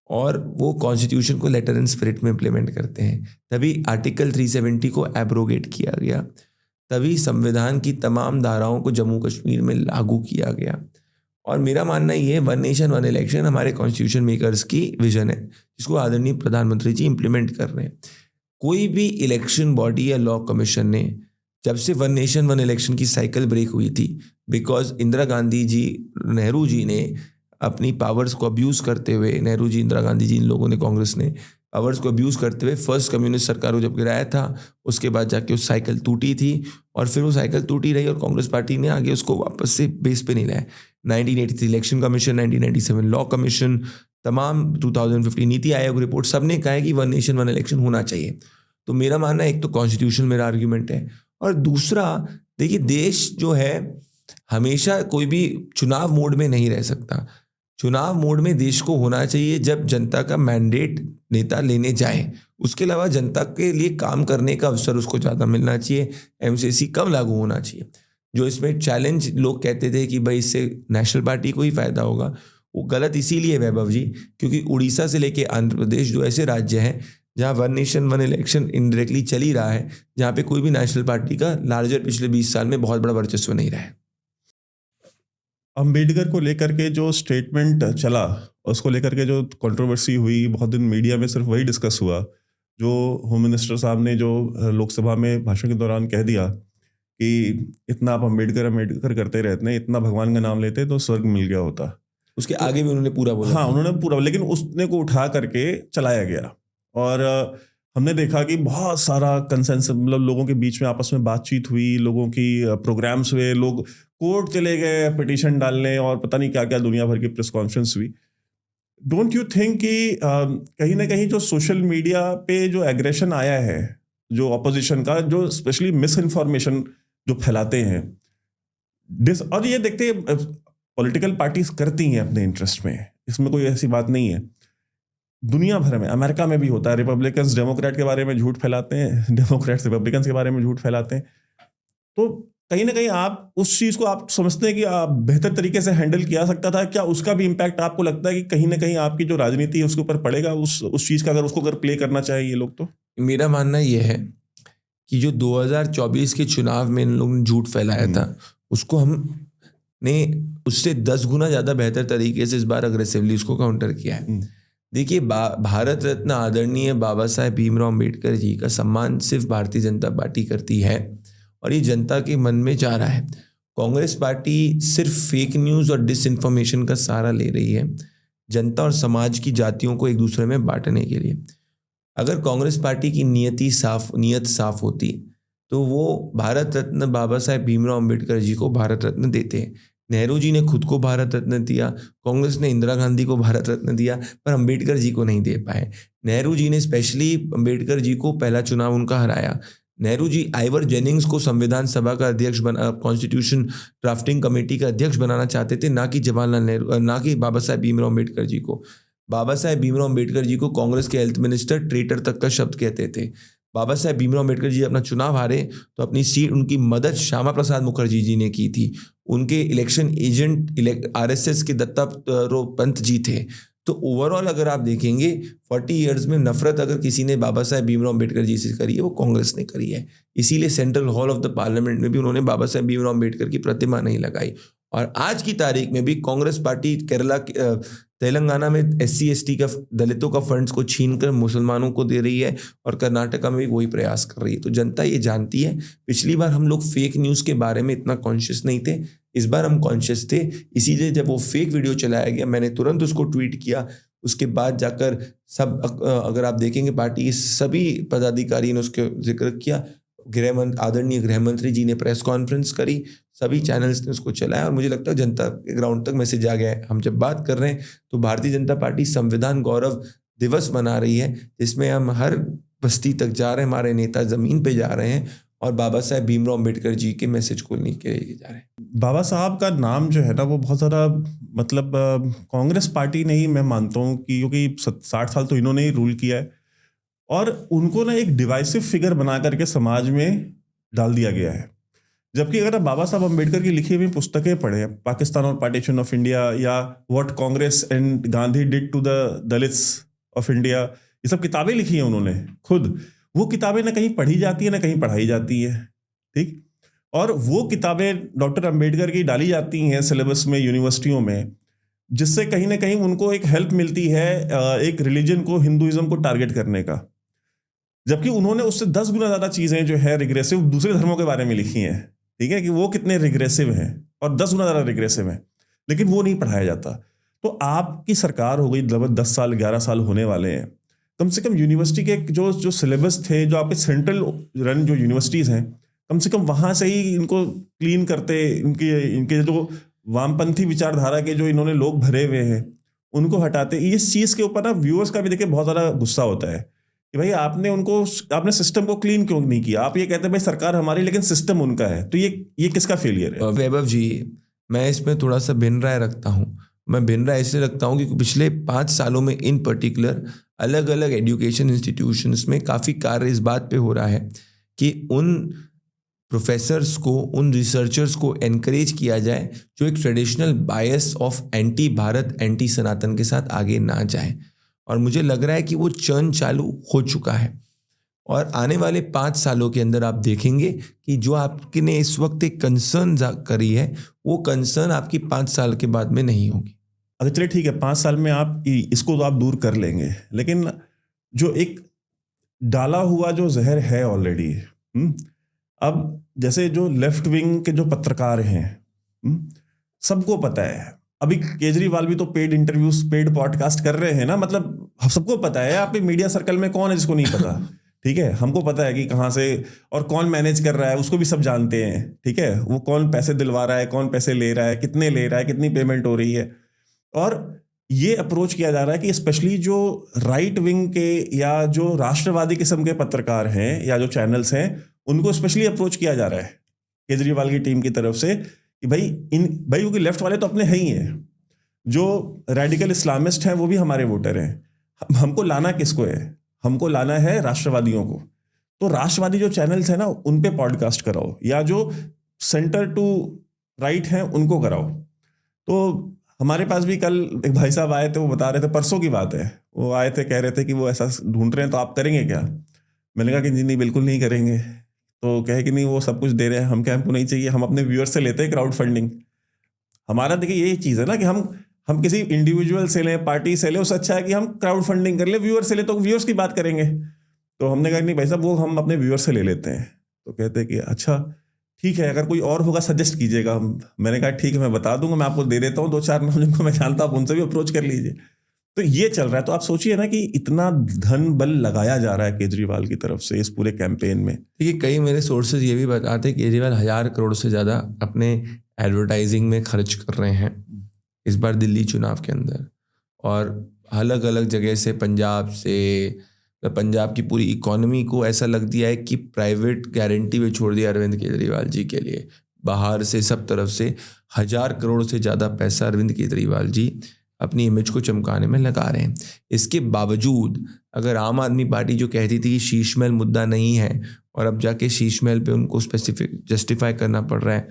और वो कॉन्स्टिट्यूशन को लेटर एंड स्पिरिट में इम्प्लीमेंट करते हैं। तभी आर्टिकल 370 को एब्रोगेट किया गया, तभी संविधान की तमाम धाराओं को जम्मू कश्मीर में लागू किया गया। और मेरा मानना ये है, वन नेशन वन इलेक्शन हमारे कॉन्स्टिट्यूशन मेकर्स की विजन है, जिसको आदरणीय प्रधानमंत्री जी इंप्लीमेंट कर रहे हैं। कोई भी इलेक्शन बॉडी या लॉ कमीशन ने, जब से वन नेशन वन इलेक्शन की साइकिल ब्रेक हुई थी, बिकॉज इंदिरा गांधी जी, नेहरू जी ने अपनी पावर्स को अब्यूज़ करते हुए, नेहरू जी, इंदिरा गांधी जी, इन लोगों ने, कांग्रेस ने पावर्स को अब्यूज़ करते हुए फर्स्ट कम्युनिस्ट सरकार को जब गिराया था, उसके बाद जाके उस साइकिल टूटी थी और फिर वो साइकिल टूटी रही और कांग्रेस पार्टी ने आगे उसको वापस से बेस पे नहीं लाया। 1983 इलेक्शन कमीशन, 1997 लॉ कमीशन, तमाम 2015 नीति आयोग रिपोर्ट, सब ने कहा है कि वन नेशन वन इलेक्शन होना चाहिए। तो मेरा मानना है, एक तो कॉन्स्टिट्यूशन मेरा आर्ग्यूमेंट है, और दूसरा देखिए, देश जो है हमेशा कोई भी चुनाव मोड में नहीं रह सकता। चुनाव मोड में देश को होना चाहिए जब जनता का मैंडेट नेता लेने जाए। उसके अलावा जनता के लिए काम करने का अवसर उसको ज़्यादा मिलना चाहिए। एमसीसी कब लागू होना चाहिए? जो इसमें चैलेंज लोग कहते थे कि भाई इससे नेशनल पार्टी को ही फायदा होगा, वो गलत इसीलिए वैभव जी, क्योंकि उड़ीसा से लेके आंध्र प्रदेश जो ऐसे राज्य हैं जहाँ one nation one election indirectly चल ही रहा है, जहाँ पे कोई भी नेशनल पार्टी का लार्जर पिछले 20 साल में बहुत बड़ा वर्चस्व नहीं रहा है। अंबेडकर को लेकर के जो स्टेटमेंट चला, उसको लेकर के जो कंट्रोवर्सी हुई, बहुत दिन मीडिया में सिर्फ वही डिस्कस हुआ, जो होम मिनिस्टर साहब ने जो लोकसभा में भाषण के दौरान कह दिया कि इतना आप अंबेडकर अंबेडकर करते रहते हैं, इतना भगवान का नाम लेते तो स्वर्ग मिल गया होता। उसके आगे भी उन्होंने पूरा बोला। हाँ, उन्होंने पूरा, लेकिन उसने को उठा करके चलाया गया और हमने देखा कि बहुत सारा कंसेंसस, मतलब लोगों के बीच में आपस में बातचीत हुई, लोगों की प्रोग्राम्स हुए, लोग कोर्ट चले गए पिटीशन डालने और पता नहीं क्या क्या दुनिया भर की प्रेस कॉन्फ्रेंस हुई। डोंट यू थिंक कि कहीं ना कहीं जो सोशल मीडिया पे जो एग्रेशन आया है, जो ऑपोजिशन का, जो स्पेशली मिस इन्फॉर्मेशन जो फैलाते हैं, और ये देखते हैं पॉलिटिकल पार्टीज करती हैं अपने इंटरेस्ट में, इसमें कोई ऐसी बात नहीं है। दुनिया भर में, अमेरिका में भी होता है, रिपब्लिकन्स डेमोक्रेट के बारे में झूठ फैलाते हैं, डेमोक्रेट्स रिपब्लिकन्स के बारे में झूठ फैलाते हैं। तो कहीं ना कहीं आप उस चीज को आप समझते हैं कि आप बेहतर तरीके से हैंडल किया सकता था क्या? उसका भी इम्पैक्ट आपको लगता है कि कहीं ना कहीं आपकी जो राजनीति है उसके ऊपर पड़ेगा, उस चीज का, अगर उसको अगर प्ले करना चाहे ये लोग? तो मेरा मानना यह है कि जो 2024 के चुनाव में इन लोगों ने झूठ फैलाया था, उसको हमने उससे 10 गुना ज्यादा बेहतर तरीके से इस बार अग्रेसिवली उसको काउंटर किया है। देखिए, भारत रत्न आदरणीय बाबा साहेब भीमराव अंबेडकर जी का सम्मान सिर्फ भारतीय जनता पार्टी करती है और ये जनता के मन में जा रहा है। कांग्रेस पार्टी सिर्फ फेक न्यूज़ और डिसइंफॉर्मेशन का सहारा ले रही है जनता और समाज की जातियों को एक दूसरे में बांटने के लिए। अगर कांग्रेस पार्टी की नीयत साफ होती तो वो भारत रत्न बाबा साहेब भीमराव अंबेडकर जी को भारत रत्न देते हैं। नेहरू जी ने खुद को भारत रत्न दिया, कांग्रेस ने इंदिरा गांधी को भारत रत्न दिया, पर अंबेडकर जी को नहीं दे पाए। नेहरू जी ने स्पेशली अंबेडकर जी को पहला चुनाव उनका हराया। नेहरू जी आइवर जेनिंग्स को संविधान सभा का अध्यक्ष कॉन्स्टिट्यूशन ड्राफ्टिंग कमेटी का अध्यक्ष बनाना चाहते थे, ना कि जवाहरलाल नेहरू, ना कि बाबा साहेब भीमराव अंबेडकर जी को। बाबा साहेब भीमराव अंबेडकर जी को कांग्रेस के हेल्थ मिनिस्टर ट्रेटर तक का शब्द कहते थे। बाबा साहेब भीमराव अंबेडकर जी अपना चुनाव हारे तो अपनी सीट, उनकी मदद श्यामा प्रसाद मुखर्जी जी ने की थी। उनके इलेक्शन एजेंट आरएसएस के दत्तात्रेय जी थे। तो ओवरऑल अगर आप देखेंगे 40 इयर्स में नफरत अगर किसी ने बाबा साहेब भीमराव अंबेडकर जी से करी है, वो कांग्रेस ने करी है। इसीलिए central hall of the parliament में भी उन्होंने बाबा साहेब भीमराव अंबेडकर की प्रतिमा नहीं लगाई। और आज की तारीख में भी कांग्रेस पार्टी तेलंगाना में SC ST का, दलितों का फंड्स को छीनकर मुसलमानों को दे रही है और कर्नाटका में भी वही प्रयास कर रही है। तो जनता ये जानती है। पिछली बार हम लोग फेक न्यूज़ के बारे में इतना कॉन्शियस नहीं थे, इस बार हम कॉन्शियस थे। इसीलिए जब वो फेक वीडियो चलाया गया, मैंने तुरंत उसको ट्वीट किया। उसके बाद जाकर सब, अगर आप देखेंगे पार्टी के सभी पदाधिकारी ने उसके जिक्र किया। आदरणीय गृह मंत्री जी ने प्रेस कॉन्फ्रेंस करी, सभी चैनल्स ने उसको चलाया और मुझे लगता है जनता के ग्राउंड तक मैसेज आ गया है। हम जब बात कर रहे हैं तो भारतीय जनता पार्टी संविधान गौरव दिवस मना रही है, जिसमें हम हर बस्ती तक जा रहे हैं, हमारे नेता जमीन पे जा रहे हैं और बाबा साहेब भीमराव अंबेडकर जी के मैसेज को लेके जा रहे हैं। बाबा साहब का नाम जो है ना, वो बहुत ज़्यादा, मतलब कांग्रेस पार्टी नहीं, मैं मानता हूँ कि क्योंकि 60 साल तो इन्होंने ही रूल किया है और उनको ना एक डिवाइसिव फिगर बना करके समाज में डाल दिया गया है। जबकि अगर आप बाबा साहब अम्बेडकर की लिखी हुई पुस्तकें पढ़ें, पाकिस्तान और पार्टीशन ऑफ इंडिया या what Congress and Gandhi did to the Dalits of India, ये सब किताबें लिखी हैं उन्होंने खुद। वो किताबें ना कहीं पढ़ी जाती है ना कहीं पढ़ाई जाती है, ठीक। और वो किताबें डॉक्टर अम्बेडकर की डाली जाती हैं सिलेबस में यूनिवर्सिटियों में, जिससे कहीं ना कहीं उनको एक हेल्प मिलती है एक रिलीजन को, हिंदुइज्म को टारगेट करने का। जबकि उन्होंने उससे 10 गुना ज्यादा चीजें जो है रिग्रेसिव दूसरे धर्मों के बारे में लिखी हैं, ठीक है, कि वो कितने रिग्रेसिव हैं और 10 गुना ज्यादा रिग्रेसिव हैं, लेकिन वो नहीं पढ़ाया जाता। तो आपकी सरकार हो गई, लगभग 10 साल 11 साल होने वाले हैं, कम से कम यूनिवर्सिटी के जो जो सिलेबस थे, जो आपके सेंट्रल रन जो यूनिवर्सिटीज हैं, कम से कम वहां से ही इनको क्लीन करते, इनके जो वामपंथी विचारधारा के जो इन्होंने लोग भरे हुए हैं उनको हटाते। इस चीज के ऊपर ना व्यूअर्स का भी देखिए बहुत ज्यादा गुस्सा होता है कि भाई आपने सिस्टम को क्लीन क्यों नहीं किया। आप ये कहते हैं भाई सरकार हमारी, लेकिन सिस्टम उनका है, तो ये किसका फेलियर है? वैभव जी, मैं इसमें थोड़ा सा भिन्न राय रखता हूँ। मैं भिन्न राय इसलिए रखता हूँ कि पिछले 5 सालों में इन पर्टिकुलर अलग अलग एजुकेशन इंस्टीट्यूशंस में काफ़ी कार्य इस बात पे हो रहा है कि उन प्रोफेसर्स को, उन रिसर्चर्स को एनकरेज किया जाए जो एक traditional bias of anti Bharat, anti Sanatan के साथ आगे ना जाए। और मुझे लग रहा है कि वो चर्न चालू हो चुका है और आने वाले 5 सालों के अंदर आप देखेंगे कि जो आपने इस वक्त एक कंसर्न करी है, वो कंसर्न आपकी 5 साल के बाद में नहीं होगी। अच्छा चलिए ठीक है, 5 साल में आप इसको तो आप दूर कर लेंगे, लेकिन जो एक डाला हुआ जो जहर है ऑलरेडी, अब जैसे जो लेफ्ट विंग के जो पत्रकार हैं, सबको पता है, अभी केजरीवाल भी तो पेड इंटरव्यूज, पेड पॉडकास्ट कर रहे हैं ना, मतलब सबको पता है। आपके मीडिया सर्कल में कौन है जिसको नहीं पता? ठीक है, हमको पता है कि कहाँ से और कौन मैनेज कर रहा है, उसको भी सब जानते हैं, ठीक है। वो कौन पैसे दिलवा रहा है, कौन पैसे ले रहा है, कितने ले रहा है, कितनी पेमेंट हो रही है। और ये अप्रोच किया जा रहा है कि स्पेशली जो राइट विंग के या जो राष्ट्रवादी किस्म के पत्रकार हैं या जो चैनल्स हैं, उनको स्पेशली अप्रोच किया जा रहा है केजरीवाल की टीम की तरफ से कि भाई क्योंकि लेफ्ट वाले तो अपने है ही हैं, जो रेडिकल इस्लामिस्ट हैं वो भी हमारे वोटर हैं, हमको लाना किसको है? हमको लाना है राष्ट्रवादियों को। तो राष्ट्रवादी जो चैनल्स हैं ना, उन पे पॉडकास्ट कराओ, या जो सेंटर टू राइट हैं उनको कराओ। तो हमारे पास भी कल एक भाई साहब आए थे, वो बता रहे थे, परसों की बात है, वो आए थे, कह रहे थे कि वो ऐसा ढूंढ रहे हैं, तो आप करेंगे क्या? मैंने कहा कि जी नहीं, बिल्कुल नहीं करेंगे। तो कहे कि नहीं, वो सब कुछ दे रहे हैं, हमको नहीं चाहिए, हम अपने व्यूअर्स से लेते हैं क्राउड फंडिंग। हमारा देखिए यही चीज़ है ना कि हम किसी इंडिविजुअल से लें, पार्टी से लें, उससे अच्छा है कि हम क्राउड फंडिंग कर ले, व्यूअर्स से ले, तो व्यूअर्स की बात करेंगे। तो हमने कहा नहीं भाई साहब, वो हम अपने व्यूअर्स से ले लेते हैं। तो कहते हैं कि अच्छा ठीक है, अगर कोई और होगा सजेस्ट कीजिएगा। मैंने कहा ठीक है, मैं बता दूंगा, मैं आपको दे देता हूँ 2-4 नाम जिनको मैं जानता हूँ, आप उनसे भी अप्रोच कर लीजिए। तो ये चल रहा है। तो आप सोचिए ना कि इतना धन बल लगाया जा रहा है केजरीवाल की तरफ से इस पूरे कैंपेन में। देखिए, कई मेरे सोर्सेज ये भी बताते हैं केजरीवाल 1000 करोड़ से ज़्यादा अपने एडवर्टाइजिंग में खर्च कर रहे हैं इस बार दिल्ली चुनाव के अंदर, और अलग अलग जगह से, पंजाब की पूरी इकोनॉमी को ऐसा लग दिया है कि प्राइवेट गारंटी में छोड़ दिया अरविंद केजरीवाल जी के लिए। बाहर से सब तरफ से 1000 करोड़ से ज़्यादा पैसा अरविंद केजरीवाल जी अपनी इमेज को चमकाने में लगा रहे हैं। इसके बावजूद अगर आम आदमी पार्टी जो कहती थी कि शीश महल मुद्दा नहीं है, और अब जाके शीश महल पे उनको स्पेसिफिक जस्टिफाई करना पड़ रहा है,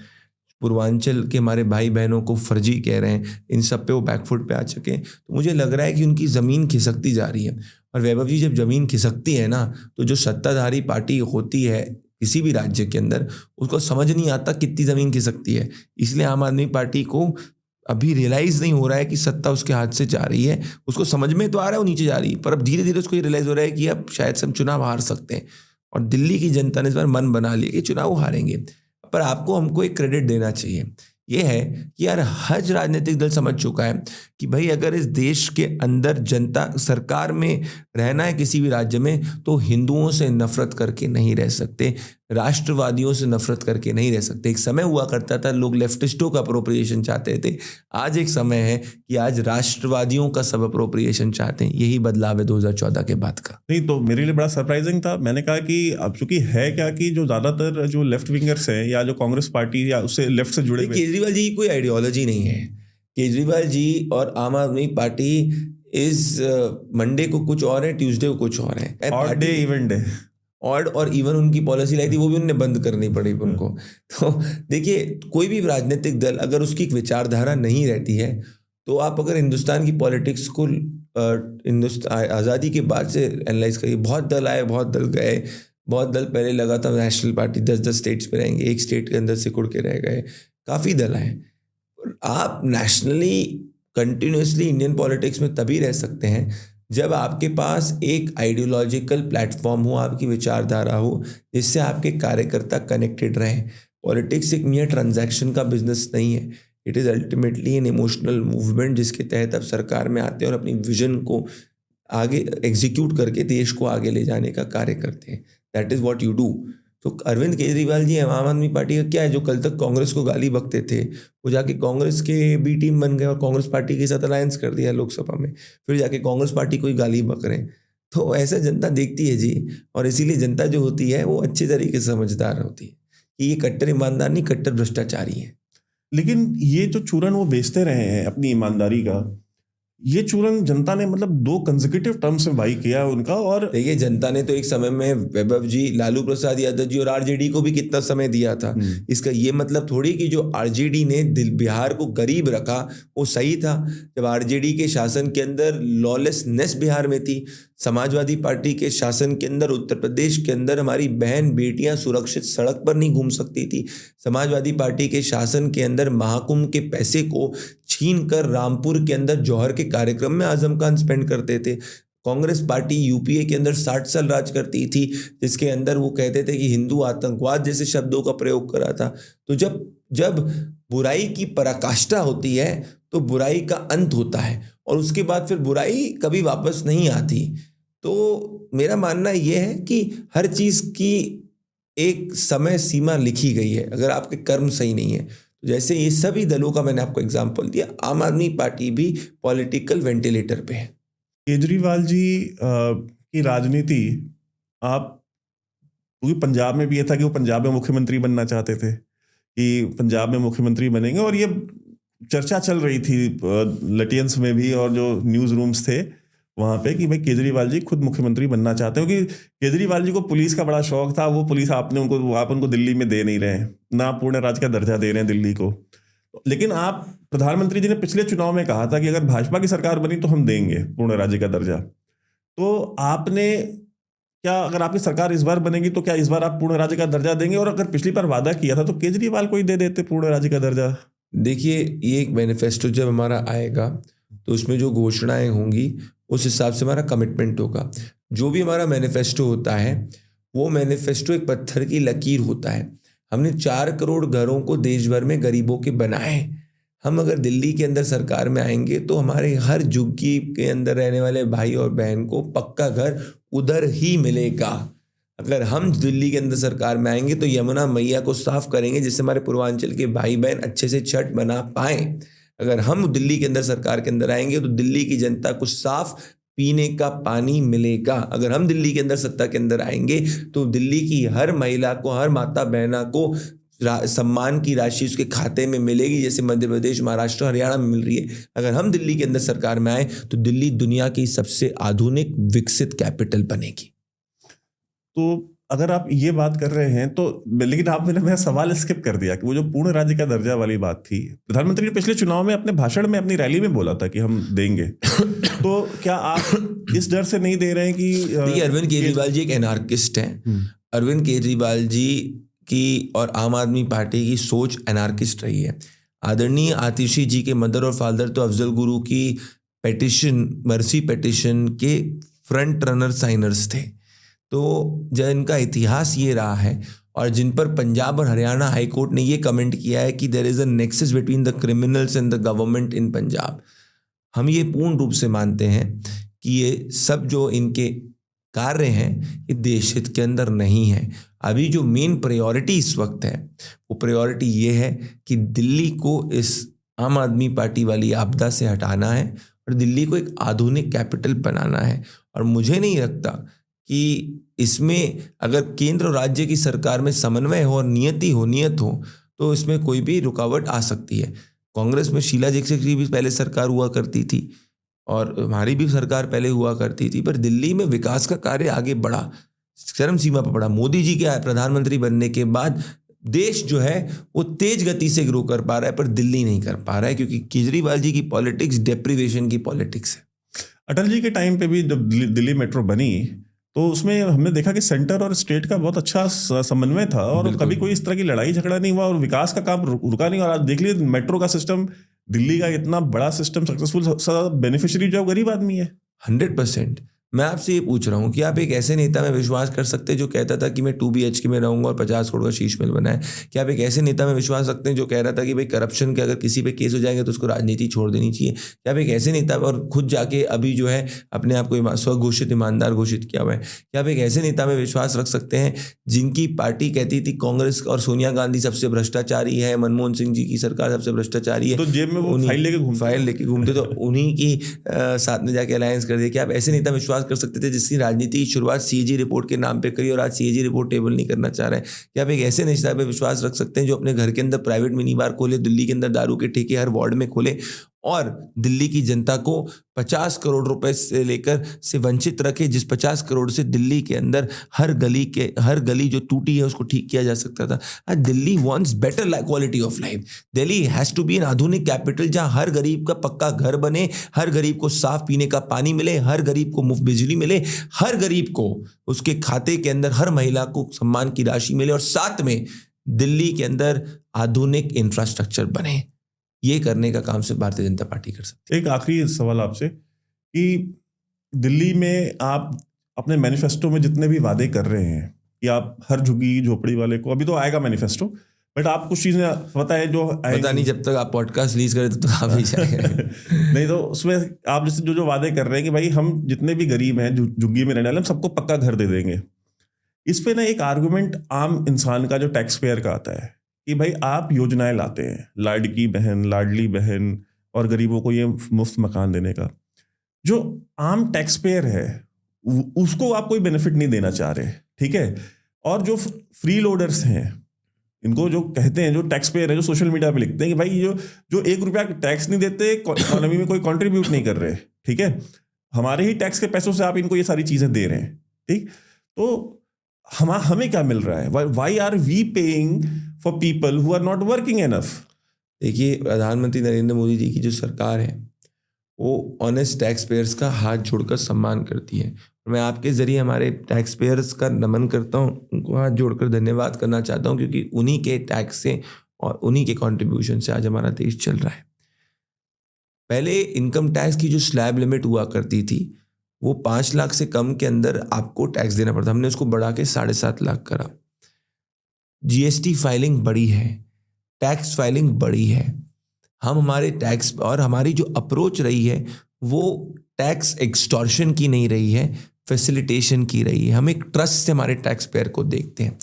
पूर्वांचल के हमारे भाई बहनों को फर्जी कह रहे हैं, इन सब पे वो बैकफुट पे आ चुके, तो मुझे लग रहा है कि उनकी ज़मीन खिसकती जा रही है। और वैभव जी, जब ज़मीन खिसकती है ना, तो जो सत्ताधारी पार्टी होती है किसी भी राज्य के अंदर, उसको समझ नहीं आता कितनी ज़मीन खिसकती है। इसलिए आम आदमी पार्टी को अभी रियलाइज़ नहीं हो रहा है कि सत्ता उसके हाथ से जा रही है। उसको समझ में तो आ रहा है वो नीचे जा रही है, पर अब धीरे धीरे उसको ये रियलाइज़ हो रहा है कि अब शायद से हम चुनाव हार सकते हैं। और दिल्ली की जनता ने इस बार मन बना लिया कि चुनाव हारेंगे। पर हमको एक क्रेडिट देना चाहिए, ये है कि यार हर राजनीतिक दल समझ चुका है कि भाई अगर इस देश के अंदर जनता सरकार में रहना है किसी भी राज्य में, तो हिंदुओं से नफरत करके नहीं रह सकते, राष्ट्रवादियों से नफरत करके नहीं रह सकते। एक समय हुआ करता था लोग लेफ्टिस्टों का अप्रोप्रिएशन चाहते थे, आज एक समय है कि आज राष्ट्रवादियों का सब अप्रोप्रिएशन चाहते हैं। यही बदलाव है 2014 के बाद का। नहीं, तो मेरे लिए बड़ा सरप्राइजिंग था। मैंने कहा कि अब चूंकि है क्या कि जो ज्यादातर जो लेफ्ट विंगर्स हैं या जो कांग्रेस पार्टी या उससे लेफ्ट से जुड़े हुए, केजरीवाल जी की कोई आइडियोलॉजी नहीं है। केजरीवाल जी और आम आदमी पार्टी इस मंडे को कुछ और है, ट्यूसडे को कुछ और है, odd day even day, odd और इवन उनकी पॉलिसी लाई थी, वो भी उन्हें बंद करनी पड़ी उनको। तो देखिए, कोई भी राजनीतिक दल अगर उसकी एक विचारधारा नहीं रहती है, तो आप अगर हिंदुस्तान की पॉलिटिक्स को आज़ादी के बाद से एनालाइज करिए, बहुत दल आए, बहुत दल गए, बहुत दल पहले लगा था नेशनल पार्टी 10-10 स्टेट्स पे रहेंगे, एक स्टेट के अंदर सिकुड़ के रह गए, काफ़ी दल आए। आप नेशनली कंटिन्यूसली इंडियन पॉलिटिक्स में तभी रह सकते हैं जब आपके पास एक आइडियोलॉजिकल प्लेटफॉर्म हो, आपकी विचारधारा हो, जिससे आपके कार्यकर्ता कनेक्टेड रहें। पॉलिटिक्स एक mere ट्रांजैक्शन का बिजनेस नहीं है, it is ultimately an emotional movement जिसके तहत आप सरकार में आते हैं और अपनी विजन को आगे एग्जीक्यूट करके देश को आगे ले जाने का कार्य करते हैं। That is what you do. तो अरविंद केजरीवाल जी आम आदमी पार्टी का क्या है, जो कल तक कांग्रेस को गाली बकते थे, वो जाके कांग्रेस के बी टीम बन गए और कांग्रेस पार्टी के साथ अलायंस कर दिया लोकसभा में, फिर जाके कांग्रेस पार्टी को ही गाली बक रहे हैं। तो ऐसा जनता देखती है जी, और इसीलिए जनता जो होती है वो अच्छे तरीके से समझदार होती है कि ये कट्टर ईमानदार नहीं, कट्टर भ्रष्टाचारी है। लेकिन ये जो चूरन वो बेचते रहे हैं अपनी ईमानदारी का, ये चूरन जनता ने मतलब 2 कंसेक्यूटिव टर्म्स में भाई किया उनका। और देखिए, जनता ने तो एक समय में वैभव जी, लालू प्रसाद यादव जी और आरजेडी को भी कितना समय दिया था। इसका ये मतलब थोड़ी कि जो आरजेडी ने बिहार को गरीब रखा वो सही था। जब आरजेडी के शासन के अंदर लॉलेसनेस बिहार में थी, समाजवादी पार्टी के शासन के अंदर उत्तर प्रदेश के अंदर हमारी बहन बेटियां सुरक्षित सड़क पर नहीं घूम सकती थी। समाजवादी पार्टी के शासन के अंदर महाकुंभ के पैसे को छीन कर रामपुर के अंदर जौहर के कार्यक्रम में आजम खान स्पेंड करते थे। कांग्रेस पार्टी यूपीए के अंदर 60 साल राज करती थी, जिसके अंदर वो कहते थे कि हिंदू आतंकवाद जैसे शब्दों का प्रयोग करा था। तो जब बुराई की पराकाष्ठा होती है तो बुराई का अंत होता है, और उसके बाद फिर बुराई कभी वापस नहीं आती। तो मेरा मानना यह है कि हर चीज़ की एक समय सीमा लिखी गई है, अगर आपके कर्म सही नहीं है। जैसे ये सभी दलों का मैंने आपको एग्जांपल दिया, आम आदमी पार्टी भी पॉलिटिकल वेंटिलेटर पे है। केजरीवाल जी की राजनीति, आप, क्योंकि पंजाब में भी ये था कि वो पंजाब में मुख्यमंत्री बनना चाहते थे कि पंजाब में मुख्यमंत्री बनेंगे, और ये चर्चा चल रही थी लटियंस में भी और जो न्यूज़ रूम्स थे वहाँ पे कि भाई केजरीवाल जी खुद मुख्यमंत्री बनना चाहते हो, कि केजरीवाल जी को पुलिस का बड़ा शौक था। वो पुलिस आप उनको दिल्ली में दे नहीं रहे हैं, ना पूर्ण राज्य का दर्जा दे रहे हैं दिल्ली को। लेकिन आप, प्रधानमंत्री जी ने पिछले चुनाव में कहा था कि अगर भाजपा की सरकार बनी तो हम देंगे पूर्ण राज्य का दर्जा। तो आपने क्या, अगर आपकी सरकार इस बार बनेगी तो क्या इस बार आप पूर्ण राज्य का दर्जा देंगे? और अगर पिछली बार वादा किया था तो केजरीवाल को ही दे देते पूर्ण राज्य का दर्जा। देखिए, ये एक मैनिफेस्टो जब हमारा आएगा तो उसमें जो घोषणाएं होंगी उस हिसाब से हमारा कमिटमेंट होगा। जो भी हमारा मैनिफेस्टो होता है वो मैनिफेस्टो एक पत्थर की लकीर होता है। हमने 4 करोड़ घरों को देश भर में गरीबों के बनाए। हम अगर दिल्ली के अंदर सरकार में आएंगे तो हमारे हर झुग्गी के अंदर रहने वाले भाई और बहन को पक्का घर उधर ही मिलेगा। अगर हम दिल्ली के अंदर सरकार में आएंगे तो यमुना मैया को साफ करेंगे जिससे हमारे पूर्वांचल के भाई बहन अच्छे से छठ बना पाएं। अगर हम दिल्ली के अंदर सरकार के अंदर आएंगे तो दिल्ली की जनता को साफ पीने का पानी मिलेगा। अगर हम दिल्ली के अंदर सत्ता के अंदर आएंगे तो दिल्ली की हर महिला को, हर माता बहना को सम्मान की राशि उसके खाते में मिलेगी, जैसे मध्य प्रदेश, महाराष्ट्र, हरियाणा में मिल रही है। अगर हम दिल्ली के अंदर सरकार में आए तो दिल्ली दुनिया की सबसे आधुनिक विकसित कैपिटल बनेगी। तो अगर आप ये बात कर रहे हैं तो, लेकिन आपने मेरा सवाल स्किप कर दिया कि वो जो पूर्ण राज्य का दर्जा वाली बात थी, प्रधानमंत्री ने पिछले चुनाव में अपने भाषण में, अपनी रैली में बोला था कि हम देंगे। तो क्या आप इस डर से नहीं दे रहे हैं कि देखिए, अरविंद केजरीवाल जी एक एनार्किस्ट हैं। अरविंद केजरीवाल जी की और आम आदमी पार्टी की सोच एनार्किस्ट रही है। आदरणीय आतिशी जी के मदर और फादर तो अफजल गुरु की पेटिशन, मर्सी पेटिशन के फ्रंट रनर साइनर्स थे। तो जिनका इतिहास ये रहा है और जिन पर पंजाब और हरियाणा हाई कोर्ट ने ये कमेंट किया है कि there is a nexus between the criminals and the government in Punjab, हम ये पूर्ण रूप से मानते हैं कि ये सब जो इनके कार्य हैं ये देश हित के अंदर नहीं है। अभी जो मेन प्रायोरिटी इस वक्त है वो प्रायोरिटी ये है कि दिल्ली को इस आम आदमी पार्टी वाली आपदा से हटाना है और दिल्ली को एक आधुनिक कैपिटल बनाना है। और मुझे नहीं लगता कि इसमें अगर केंद्र और राज्य की सरकार में समन्वय हो और नियत हो तो इसमें कोई भी रुकावट आ सकती है। कांग्रेस में शीला दीक्षित की भी पहले सरकार हुआ करती थी और हमारी भी सरकार पहले हुआ करती थी, पर दिल्ली में विकास का कार्य आगे बढ़ा। चरम सीमा पर पड़ा। मोदी जी के प्रधानमंत्री बनने के बाद देश जो है वो तेज गति से ग्रो कर पा रहा है, पर दिल्ली नहीं कर पा रहा है, क्योंकि केजरीवाल जी की पॉलिटिक्स डेप्रिवेशन की पॉलिटिक्स है। अटल जी के टाइम पे भी जब दिल्ली मेट्रो बनी तो उसमें हमने देखा कि सेंटर और स्टेट का बहुत अच्छा समन्वय था और कभी कोई इस तरह की लड़ाई झगड़ा नहीं हुआ और विकास का काम रुका नहीं। और आज देख लीजिए मेट्रो का सिस्टम, दिल्ली का इतना बड़ा सिस्टम सक्सेसफुल, बेनिफिशियरी जो गरीब आदमी है। 100%। मैं आपसे ये पूछ रहा हूँ कि आप एक ऐसे नेता में विश्वास कर सकते हैं जो कहता था कि मैं 2 BHK में रहूंगा और 50 करोड़ का शीश महल बनाए? क्या आप एक ऐसे नेता में विश्वास रखते हैं जो कह रहा था कि भाई करप्शन के अगर किसी पे केस हो जाएंगे तो उसको राजनीति छोड़ देनी चाहिए? क्या आप एक ऐसे नेता और खुद जाके अभी जो है अपने आप को स्वघोषित ईमानदार घोषित किया हुआ है? क्या आप एक ऐसे नेता में विश्वास रख सकते हैं जिनकी पार्टी कहती थी कांग्रेस और सोनिया गांधी सबसे भ्रष्टाचारी है, मनमोहन सिंह जी की सरकार सबसे भ्रष्टाचारी है, तो जेब में वो फाइल लेके घूमते तो उन्हीं की साथ में जाके अलायंस कर दिया? क्या आप ऐसे नेता विश्वास कर सकते थे जिसकी राजनीति की शुरुआत CAG रिपोर्ट के नाम पे करी और आज CAG रिपोर्ट टेबल नहीं करना चाह रहे हैं? क्या आप एक ऐसे नेता पे विश्वास रख सकते हैं जो अपने घर के अंदर प्राइवेट मिनी बार खोले, दिल्ली के अंदर दारू के ठेके हर वार्ड में खोले और दिल्ली की जनता को 50 करोड़ रुपए से वंचित रखे, जिस 50 करोड़ से दिल्ली के अंदर हर गली जो टूटी है उसको ठीक किया जा सकता था? आज Delhi wants better quality of life. Delhi has to be an आधुनिक कैपिटल जहां हर गरीब का पक्का घर बने, हर गरीब को साफ पीने का पानी मिले, हर गरीब को मुफ्त बिजली मिले, हर गरीब को उसके खाते के अंदर हर महिला को सम्मान की राशि मिले और साथ में दिल्ली के अंदर आधुनिक इंफ्रास्ट्रक्चर बने। ये करने का काम सिर्फ भारतीय जनता पार्टी कर सकती है। एक आखिरी सवाल आपसे कि दिल्ली में आप अपने मैनिफेस्टो में जितने भी वादे कर रहे हैं कि आप हर झुग्गी झोपड़ी वाले को, अभी तो आएगा मैनिफेस्टो, बट आप कुछ चीजें पता है जो पता नहीं, जब तक आप पॉडकास्ट रिलीज करें तो आप ही जाएंगे। नहीं तो उसमें आप जैसे जो वादे कर रहे हैं कि भाई हम जितने भी गरीब हैं झुग्गी में रहने वाले, हम सबको पक्का घर दे देंगे। इस पे ना एक आर्गुमेंट आम इंसान का जो टैक्स पेयर का आता है कि भाई आप योजनाएं लाते हैं, लाडली बहन और गरीबों को ये मुफ्त मकान देने का, जो आम टैक्स पेयर है उसको आप कोई बेनिफिट नहीं देना चाह रहे, ठीक है? और जो फ्री लोडर्स हैं, इनको जो कहते हैं, जो टैक्स पेयर है, जो सोशल मीडिया पे लिखते हैं कि भाई जो 1 रुपया टैक्स नहीं देते, इकोनॉमी में कोई कंट्रीब्यूट नहीं कर रहे, ठीक है, हमारे ही टैक्स के पैसों से आप इनको ये सारी चीजें दे रहे हैं, ठीक? तो हमें क्या मिल रहा है? Why are we paying for people who are not working enough? देखिए, प्रधानमंत्री नरेंद्र मोदी जी की जो सरकार है वो ऑनेस्ट टैक्स पेयर्स का हाथ जोड़कर सम्मान करती है। और मैं आपके ज़रिए हमारे टैक्स पेयर्स का नमन करता हूँ, उनको हाथ जोड़कर धन्यवाद करना चाहता हूँ, क्योंकि उन्हीं के टैक्स से और उन्हीं के कंट्रीब्यूशन से आज हमारा देश चल रहा है। पहले इनकम टैक्स की जो स्लैब लिमिट हुआ करती थी वो 5 लाख से कम के अंदर आपको टैक्स देना पड़ता, हमने उसको बढ़ा के 7.5 लाख करा। GST फाइलिंग बड़ी है, टैक्स फाइलिंग बड़ी है। हम हमारे टैक्स और हमारी जो अप्रोच रही है वो टैक्स एक्सटॉर्शन की नहीं रही है, फैसिलिटेशन की रही है। हम एक ट्रस्ट से हमारे टैक्स पेयर को देखते हैं।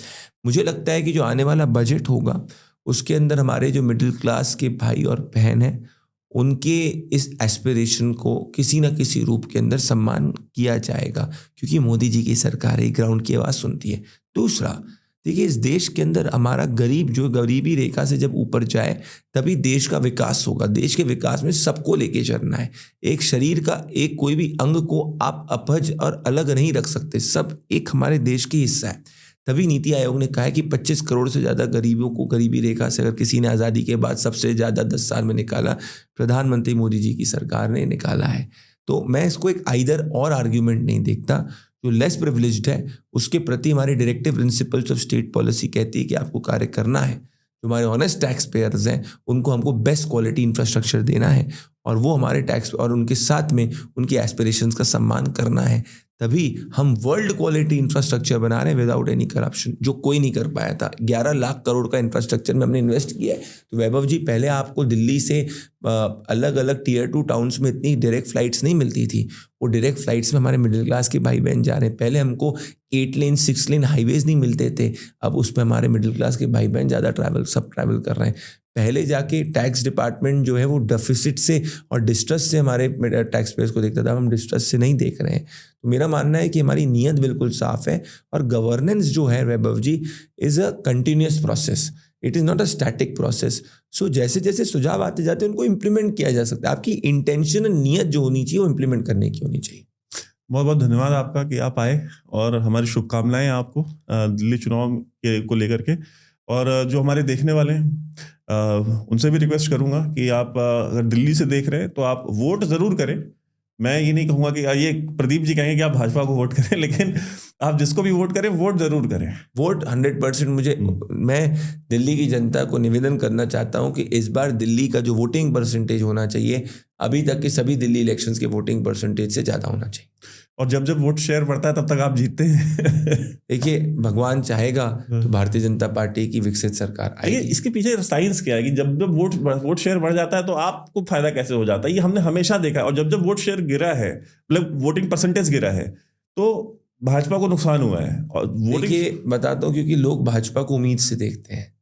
मुझे लगता है कि जो आने वाला बजट होगा उसके अंदर हमारे जो मिडिल क्लास के भाई और बहन हैं उनके इस एस्पिरेशन को किसी न किसी रूप के अंदर सम्मान किया जाएगा, क्योंकि मोदी जी की सरकार एक ग्राउंड की आवाज़ सुनती है। दूसरा, देखिए, इस देश के अंदर हमारा गरीब जो गरीबी रेखा से जब ऊपर जाए तभी देश का विकास होगा। देश के विकास में सबको लेके चलना है। एक शरीर का एक कोई भी अंग को आप अपज और अलग नहीं रख सकते, सब एक हमारे देश की हिस्सा है। तभी नीति आयोग ने कहा है कि 25 करोड़ से ज़्यादा गरीबों को गरीबी रेखा से अगर किसी ने आज़ादी के बाद सबसे ज़्यादा 10 साल में निकाला, प्रधानमंत्री मोदी जी की सरकार ने निकाला है। तो मैं इसको एक आइदर और आर्ग्यूमेंट नहीं देखता। जो लेस प्रिविलेज्ड है उसके प्रति हमारी directive principles of state policy कहती है कि आपको कार्य करना है। जो हमारे ऑनेस्ट टैक्स पेयर्स हैं उनको हमको बेस्ट क्वालिटी इंफ्रास्ट्रक्चर देना है और वो हमारे टैक्स और उनके साथ में उनके एस्पिरेशंस का सम्मान करना है। तभी हम वर्ल्ड क्वालिटी इंफ्रास्ट्रक्चर बना रहे हैं विदाउट एनी करप्शन, जो कोई नहीं कर पाया था। 11 लाख करोड़ का इंफ्रास्ट्रक्चर में हमने इन्वेस्ट किया है। तो वैभव जी, पहले आपको दिल्ली से अलग अलग टियर 2 टाउन्स में इतनी डायरेक्ट फ्लाइट्स नहीं मिलती थी। वो डायरेक्ट फ्लाइट्स में हमारे मिडिल क्लास के भाई बहन जा रहे हैं। पहले हमको 8 लेन 6 लेन हाईवेज नहीं मिलते थे, अब उस पर हमारे मिडिल क्लास के भाई बहन ज़्यादा सब ट्रैवल कर रहे हैं। पहले जाके टैक्स डिपार्टमेंट जो है वो डेफिसिट से और डिस्ट्रेस से हमारे टैक्स पेयर्स को देखता था, हम डिस्ट्रेस से नहीं देख रहे हैं। तो मेरा मानना है कि हमारी नीयत बिल्कुल साफ है और गवर्नेंस जो है Vaibhav ji is a continuous process, it is not a static process. So जैसे जैसे सुझाव आते जाते हैं उनको इम्प्लीमेंट किया जा सकता है। आपकी इंटेंशन नीयत जो होनी चाहिए वो इम्प्लीमेंट करने की होनी चाहिए। बहुत बहुत धन्यवाद आपका कि आप आए, और हमारी शुभकामनाएं आपको दिल्ली चुनाव को लेकर के। और जो हमारे देखने वाले हैं उनसे भी रिक्वेस्ट करूंगा कि आप अगर दिल्ली से देख रहे हैं तो आप वोट जरूर करें। मैं ये नहीं कहूंगा कि ये प्रदीप जी कहेंगे कि आप भाजपा को वोट करें, लेकिन आप जिसको भी वोट करें वोट जरूर करें। वोट 100% मुझे, मैं दिल्ली की जनता को निवेदन करना चाहता हूं कि इस बार दिल्ली का जो वोटिंग परसेंटेज होना चाहिए अभी तक के सभी दिल्ली इलेक्शंस के वोटिंग परसेंटेज से ज़्यादा होना चाहिए। और जब जब वोट शेयर बढ़ता है तब तक आप जीतते हैं। देखिए, भगवान चाहेगा तो भारतीय जनता पार्टी की विकसित सरकार आएगी। इसके पीछे साइंस क्या है कि जब जब वोट शेयर बढ़ जाता है तो आपको फायदा कैसे हो जाता है, ये हमने हमेशा देखा है। और जब जब वोट शेयर गिरा है, मतलब वोटिंग परसेंटेज गिरा है, तो भाजपा को नुकसान हुआ है। और देखिए, बताता हूँ, क्योंकि लोग भाजपा को उम्मीद से देखते हैं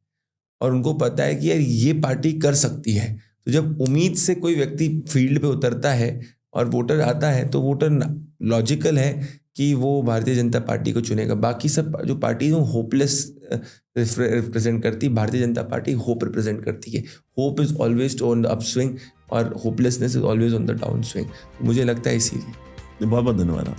और उनको पता है कि यार ये पार्टी कर सकती है। तो जब उम्मीद से कोई व्यक्ति फील्ड पे उतरता है और वोटर आता है तो वोटर लॉजिकल है कि वो भारतीय जनता पार्टी को चुनेगा। बाकी सब जो पार्टी होपलेस रिप्रेजेंट करती है, Bharatiya Janata party hope represent करती है। Hope is always on the upswing और hopelessness is always on the down swing. मुझे लगता है इसीलिए। बहुत बहुत धन्यवाद।